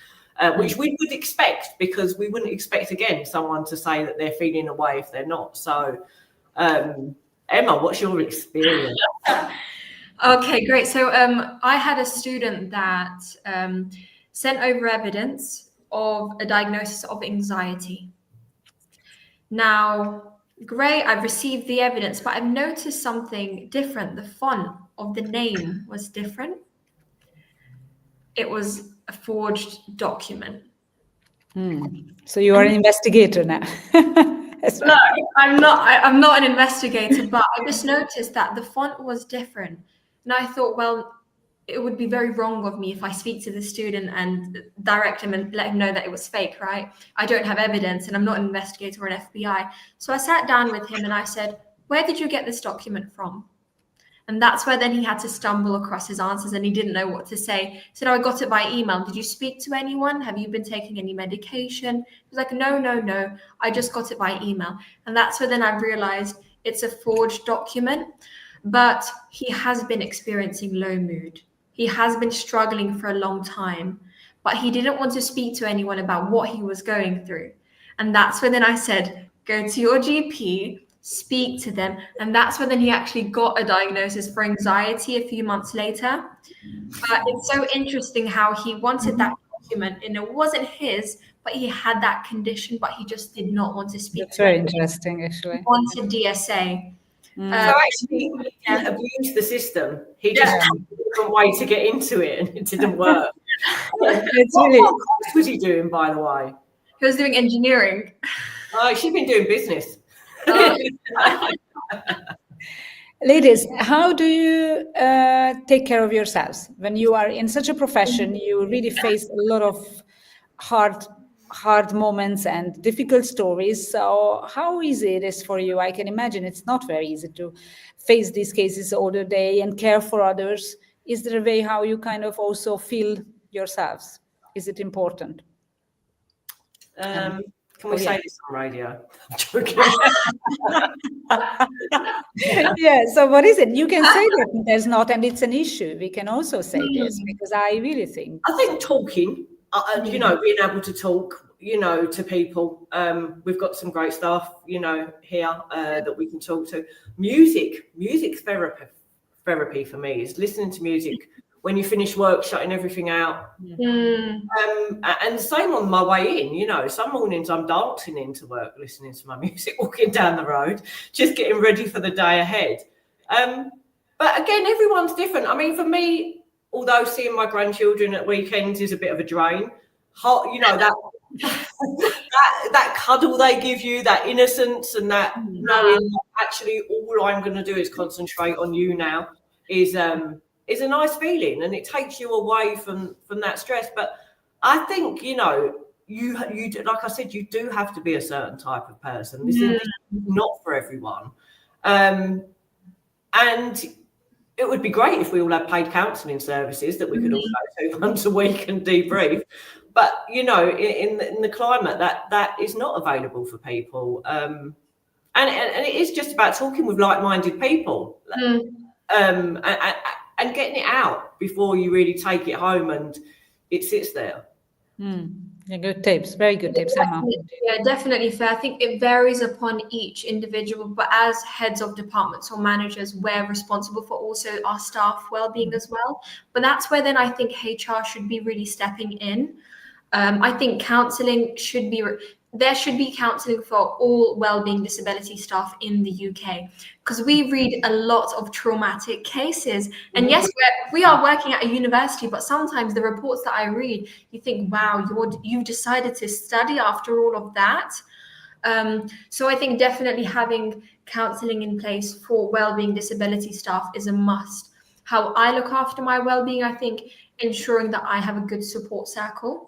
Speaker 7: which we would expect, because we wouldn't expect, again, someone to say that they're feeling away if they're not. So, Emma, what's your experience?
Speaker 8: Okay, great. So I had a student that sent over evidence of a diagnosis of anxiety. Now, great, I've received the evidence, but I've noticed something different. The font of the name was different. It was a forged document.
Speaker 6: So you are an investigator now.
Speaker 8: No, I'm not an investigator, but I just noticed that the font was different. And I thought, well, it would be very wrong of me if I speak to the student and direct him and let him know that it was fake, right? I don't have evidence and I'm not an investigator or an FBI. So I sat down with him and I said, where did you get this document from? And that's where then he had to stumble across his answers and he didn't know what to say. He said, oh, I got it by email. Did you speak to anyone? Have you been taking any medication? He was like, no. I just got it by email. And that's where then I realized it's a forged document, but he has been experiencing low mood. He has been struggling for a long time, but he didn't want to speak to anyone about what he was going through. And that's when then I said, go to your GP, speak to them. And that's when then he actually got a diagnosis for anxiety a few months later. But it's so interesting how he wanted that document and it wasn't his, but he had that condition, but he just did not want to speak.
Speaker 6: That's very interesting, actually.
Speaker 8: He wanted DSA.
Speaker 7: So actually, he abused the system. He just had a different way to get into it, and it didn't work. What course was he doing, by the way?
Speaker 8: He was doing engineering.
Speaker 7: Oh, she's been doing business.
Speaker 6: Ladies, how do you take care of yourselves when you are in such a profession? You really face a lot of hard hard moments and difficult stories. So how easy it is for you? I can imagine it's not very easy to face these cases all the day and care for others. Is there a way how you kind of also feel yourselves? Is it important?
Speaker 7: Can we say this on radio? I'm joking.
Speaker 6: Yeah, so what is it? You can say that there's not, and it's an issue. We can also say this, because I really think.
Speaker 7: I think talking, being able to talk, to people. We've got some great staff, here that we can talk to. Music's therapy for me is listening to music when you finish work, shutting everything out. And same on my way in, some mornings I'm dancing into work, listening to my music, walking down the road, just getting ready for the day ahead. But again, everyone's different. I mean, for me, although seeing my grandchildren at weekends is a bit of a drain, that cuddle they give you, that innocence, and that knowing that actually all I'm going to do is concentrate on you now is a nice feeling, and it takes you away from that stress. But I think you like I said, you do have to be a certain type of person. This is not for everyone, and it would be great if we all had paid counselling services that we could all go to once a week and debrief. But in the climate that is not available for people, and it is just about talking with like-minded people, and getting it out before you really take it home and it sits there.
Speaker 6: Yeah, good tips, very good tips, Emma.
Speaker 8: Yeah, definitely fair. I think it varies upon each individual, but as heads of departments or managers, we're responsible for also our staff well-being as well. But that's where then I think HR should be really stepping in. I think counselling there should be counselling for all wellbeing disability staff in the UK, because we read a lot of traumatic cases. And yes, we are working at a university, but sometimes the reports that I read, you think, wow, you've decided to study after all of that. So I think definitely having counselling in place for wellbeing disability staff is a must. How I look after my wellbeing, I think ensuring that I have a good support circle,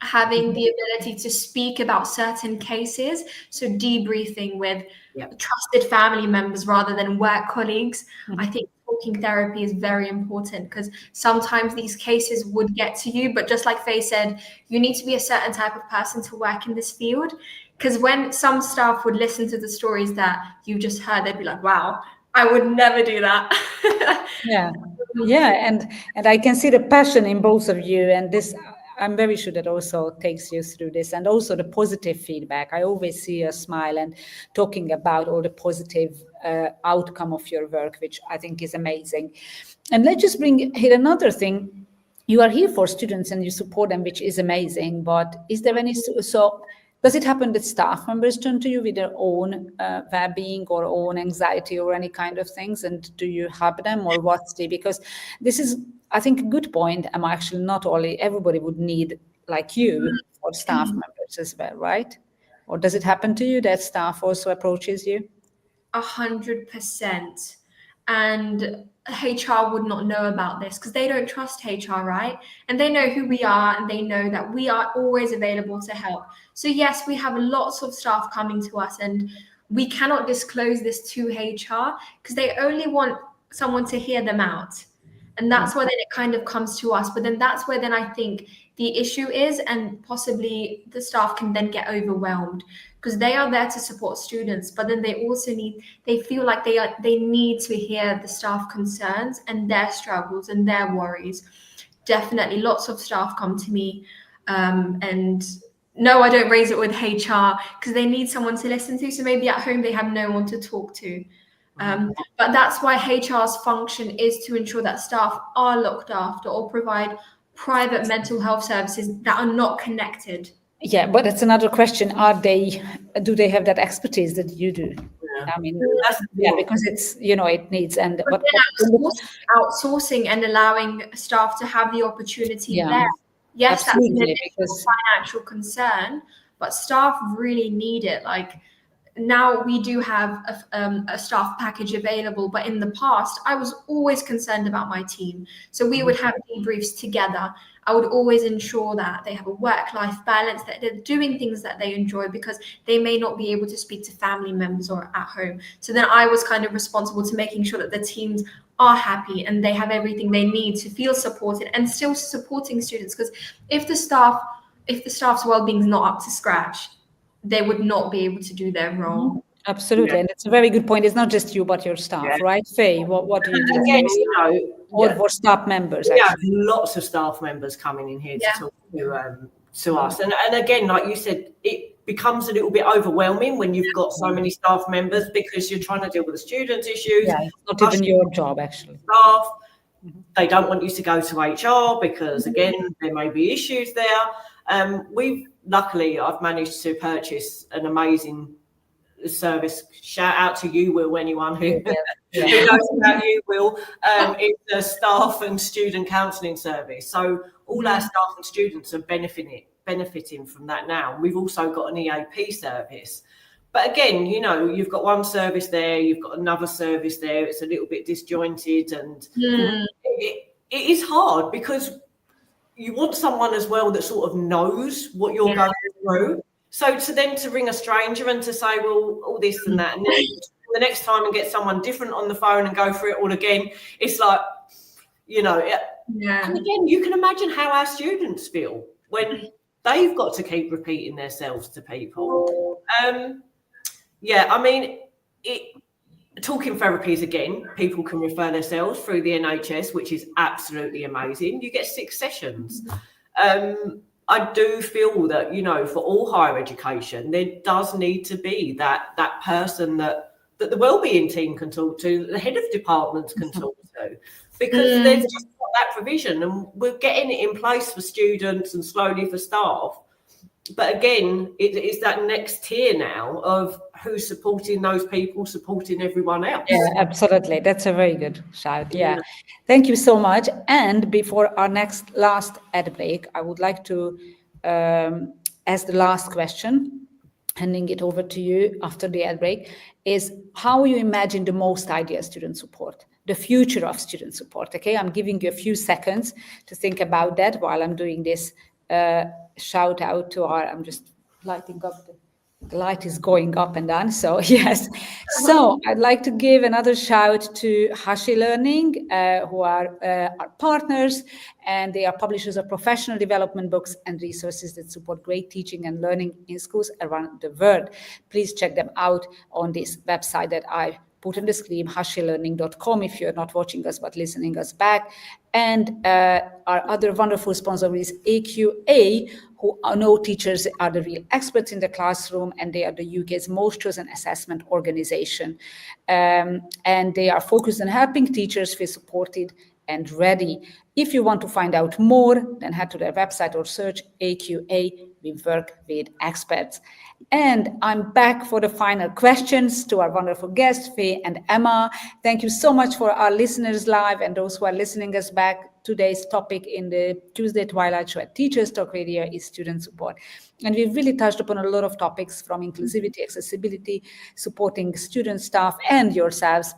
Speaker 8: having the ability to speak about certain cases, so debriefing with trusted family members rather than work colleagues. I think talking therapy is very important, because sometimes these cases would get to you, but just like Faye said, you need to be a certain type of person to work in this field, because when some staff would listen to the stories that you just heard, they'd be like, wow, I would never do that.
Speaker 6: Yeah, and I can see the passion in both of you, and this, I'm very sure that also takes you through this, and also the positive feedback. I always see a smile and talking about all the positive outcome of your work, which I think is amazing. And let's just bring here another thing. You are here for students and you support them, which is amazing. But is there any, so does it happen that staff members turn to you with their own well-being or own anxiety or any kind of things? And do you help them, or what's the, because this is, I think, a good point. I'm actually not only everybody would need like you for staff members as well, right? Or does it happen to you that staff also approaches you?
Speaker 8: 100%. And HR would not know about this because they don't trust HR, right? And they know who we are, and they know that we are always available to help. So yes, we have lots of staff coming to us, and we cannot disclose this to HR because they only want someone to hear them out. And that's where then it kind of comes to us. But then that's where then I think the issue is, and possibly the staff can then get overwhelmed because they are there to support students, but then they also they feel like they need to hear the staff concerns and their struggles and their worries. Definitely lots of staff come to me, and no, I don't raise it with HR because they need someone to listen to. So maybe at home they have no one to talk to. But that's why HR's function is to ensure that staff are looked after or provide private mental health services that are not connected.
Speaker 6: Yeah, but it's another question. Do they have that expertise that you do? Yeah. I mean, because it's, it needs, and
Speaker 8: but outsourcing and allowing staff to have the opportunity there. Yes,
Speaker 6: absolutely,
Speaker 8: that's a financial concern, but staff really need it. Like, now we do have a staff package available, but in the past, I was always concerned about my team. So we would have debriefs together. I would always ensure that they have a work-life balance, that they're doing things that they enjoy, because they may not be able to speak to family members or at home. So then I was kind of responsible to making sure that the teams are happy and they have everything they need to feel supported, and still supporting students. Because if the staff's well-being is not up to scratch, they would not be able to do their role.
Speaker 6: Absolutely, and it's a very good point. It's not just you, but your staff, right? Faye, what do you do?
Speaker 7: Again,
Speaker 6: Or for staff members,
Speaker 7: we have
Speaker 6: actually.
Speaker 7: lots of staff members coming in here to talk to us. And again, like you said, it becomes a little bit overwhelming when you've got so many staff members, because you're trying to deal with the students' issues.
Speaker 6: Yeah, it's not even your job, actually.
Speaker 7: Staff, they don't want you to go to HR because, again, there may be issues there. Luckily, I've managed to purchase an amazing service. Shout out to you, Will, anyone who knows about you, Will. It's a staff and student counselling service. So all our staff and students are benefiting from that now. We've also got an EAP service. But again, you've got one service there, you've got another service there. It's a little bit disjointed, and it is hard, because you want someone as well that sort of knows what you're going through. So to ring a stranger and to say, well, all this and that, and then the next time and get someone different on the phone and go through it all again, it's like, And again, you can imagine how our students feel when they've got to keep repeating themselves to people. Talking therapies, again, people can refer themselves through the NHS, which is absolutely amazing. You get 6 sessions. I do feel that, for all higher education, there does need to be that person that the wellbeing team can talk to, the head of departments can talk to, because there's just not that provision, and we're getting it in place for students and slowly for staff. But again, it is that next tier now of who's supporting those people, supporting everyone else.
Speaker 6: Yeah, absolutely. That's a very good shout. Yeah. Thank you so much. And before our last ad break, I would like to ask the last question, handing it over to you after the ad break, is how you imagine the most ideal student support, the future of student support. Okay, I'm giving you a few seconds to think about that while I'm doing this shout out to I'm just lighting up, the light is going up and down, so yes. So I'd like to give another shout to Hashi Learning, who are our partners, and they are publishers of professional development books and resources that support great teaching and learning in schools around the world. Please check them out on this website that I put on the screen, hashilearning.com, if you're not watching us but listening us back. And our other wonderful sponsor is AQA, who know teachers are the real experts in the classroom, and they are the UK's most chosen assessment organization. And they are focused on helping teachers feel supported and ready. If you want to find out more, then head to their website or search AQA. We work with experts. And I'm back for the final questions to our wonderful guests, Faye and Emma. Thank you so much for our listeners live and those who are listening us back. Today's topic in the Tuesday Twilight Show at Teachers Talk Radio is student support. And we've really touched upon a lot of topics, from inclusivity, accessibility, supporting student staff and yourselves.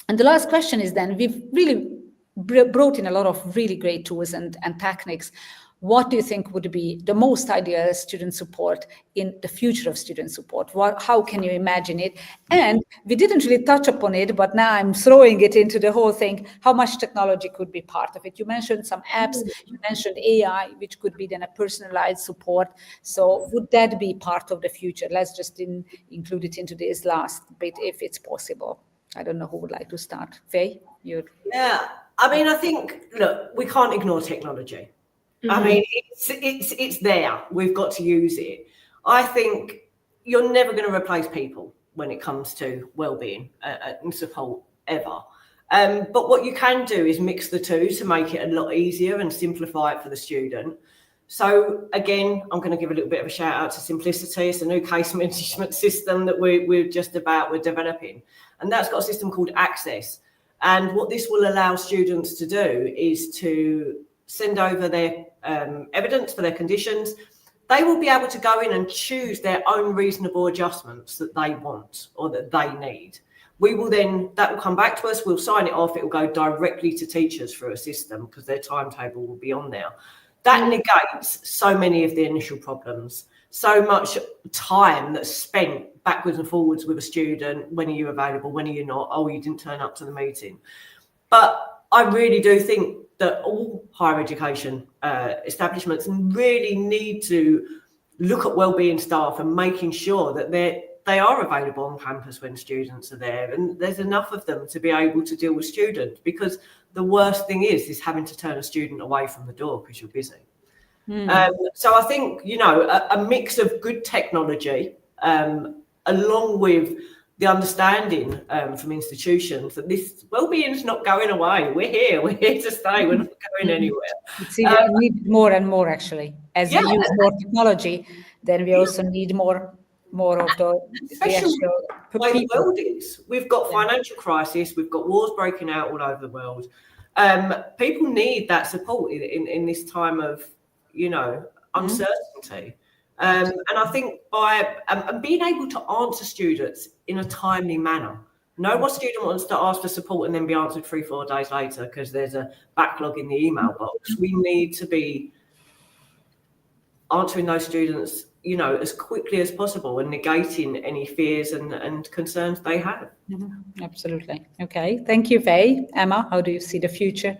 Speaker 6: And the last question is then, we've really brought in a lot of really great tools and techniques. What do you think would be the most ideal student support in the future of student support? How can you imagine it? And we didn't really touch upon it, but now I'm throwing it into the whole thing. How much technology could be part of it? You mentioned some apps, you mentioned AI, which could be then a personalized support. So would that be part of the future? Let's just include it into this last bit, if it's possible. I don't know who would like to start. Faye?
Speaker 7: Yeah, I think, look, we can't ignore technology. I mean, it's there. We've got to use it. I think you're never going to replace people when it comes to wellbeing and support ever. But what you can do is mix the two to make it a lot easier and simplify it for the student. So again, I'm going to give a little bit of a shout out to Simplicity. It's a new case management system that we're developing. And that's got a system called Access. And what this will allow students to do is to send over their evidence for their conditions. they will be able to go in and choose their own reasonable adjustments that they want or that they need. We will then, that will come back to us, we'll sign it off, it will go directly to teachers through a system because their timetable will be on there. That negates so many of the initial problems, so much time that's spent backwards and forwards with a student. When are you available? When are you not? Oh, you didn't turn up to the meeting. But I really do think that all higher education establishments really need to look at wellbeing staff and making sure that they are available on campus when students are there, and there's enough of them to be able to deal with students, because the worst thing is having to turn a student away from the door because you're busy. So I think, you know, a mix of good technology along with the understanding from institutions that this wellbeing is not going away. We're here to stay. We're not going anywhere.
Speaker 6: It's even need more and more, actually. As we use more technology, then we also need more of the
Speaker 7: Especially the way the
Speaker 6: people.
Speaker 7: world is. We've got financial crisis. We've got wars breaking out all over the world. People need that support in this time of, you know, uncertainty. And I think by being able to answer students in a timely manner. No one student wants to ask for support and then be answered 3-4 days later because there's a backlog in the email box. We need to be answering those students, you know, as quickly as possible and negating any fears and concerns they have.
Speaker 6: Absolutely. Okay. Thank you, Faye. Emma, how do you see the future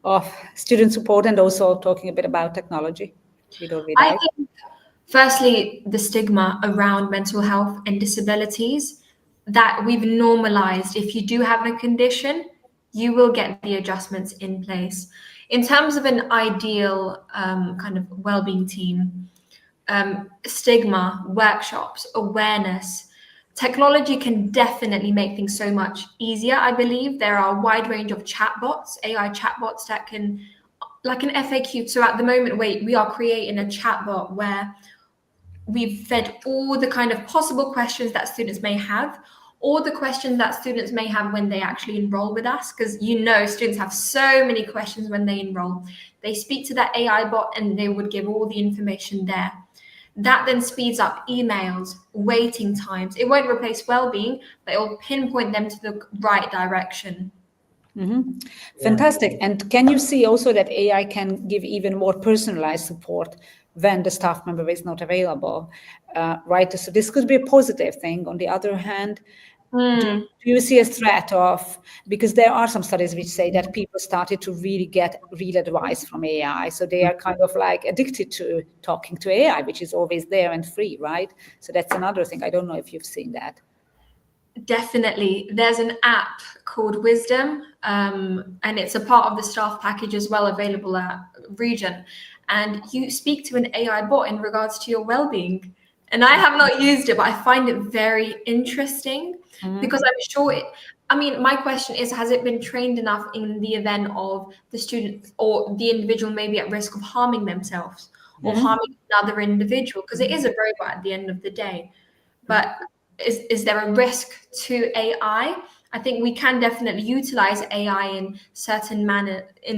Speaker 6: of student support and also talking a bit about technology?
Speaker 8: I think, firstly, the stigma around mental health and disabilities, that we've normalized. If you do have a condition, you will get the adjustments in place. In terms of an ideal kind of wellbeing team, stigma, workshops, awareness, technology can definitely make things so much easier. I believe there are a wide range of chatbots, AI chatbots that can, like an FAQ. So at the moment, we are creating a chatbot where we've fed all the kind of possible questions that students may have, or the questions that students may have when they actually enroll with us, because, you know, students have so many questions when they enroll. They speak to that AI bot and they would give all the information there. That then speeds up emails, waiting times. It won't replace well-being, but it will pinpoint them to the right direction.
Speaker 6: Fantastic. And can you see also that AI can give even more personalized support when the staff member is not available, right? So this could be a positive thing. On the other hand, do you see a threat of, because there are some studies which say that people started to really get real advice from AI. So they are kind of like addicted to talking to AI, which is always there and free, right? So that's another thing. I don't know if you've seen that.
Speaker 8: Definitely. There's an app called Wisdom, and it's a part of the staff package as well, available at Region. And you speak to an AI bot in regards to your well-being. And I have not used it, but I find it very interesting because I'm sure my question is, has it been trained enough in the event of the student or the individual may be at risk of harming themselves or harming another individual? Because it is a robot at the end of the day. But is there a risk to AI? I think we can definitely utilize AI in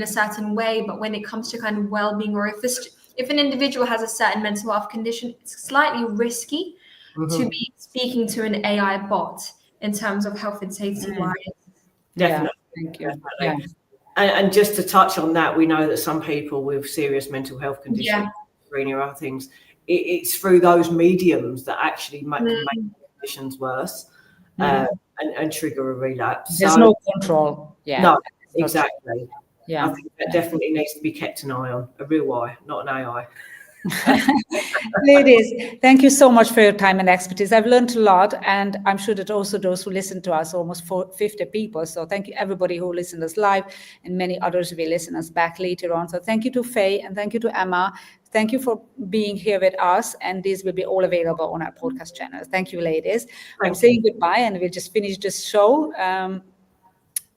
Speaker 8: a certain way, but when it comes to kind of well-being, or if an individual has a certain mental health condition, it's slightly risky to be speaking to an AI bot in terms of health and safety wise.
Speaker 7: Definitely.
Speaker 6: Yeah, thank you.
Speaker 7: Definitely. And just to touch on that, we know that some people with serious mental health conditions, or other things, it's through those mediums that actually make conditions worse and trigger a relapse.
Speaker 6: There's no control. Yeah.
Speaker 7: No, exactly.
Speaker 6: Yeah.
Speaker 7: I think that definitely needs to be kept an eye on, a real eye, not an AI.
Speaker 6: Ladies, thank you so much for your time and expertise. I've learned a lot, and I'm sure that also those who listen to us, almost 50 people. So thank you everybody who listened us live, and many others will listen us back later on. So thank you to Faye and thank you to Emma. Thank you for being here with us, and these will be all available on our podcast channel. Thank you, ladies. I'm saying goodbye, and we'll just finish this show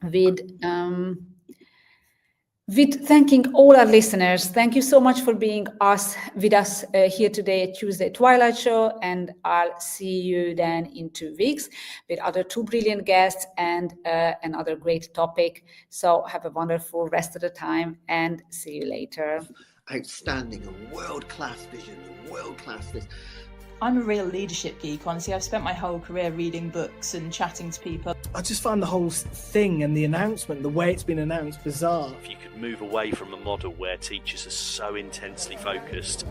Speaker 6: with thanking all our listeners. Thank you so much for being with us here today at Tuesday Twilight Show, and I'll see you then in 2 weeks with other 2 brilliant guests and another great topic. So have a wonderful rest of the time, and see you later.
Speaker 2: outstanding and world-class vision and world-class this.
Speaker 3: I'm a real leadership geek, honestly. I've spent my whole career reading books and chatting to people.
Speaker 4: I just find the whole thing and the announcement, the way it's been announced, bizarre.
Speaker 5: If you could move away from a model where teachers are so intensely focused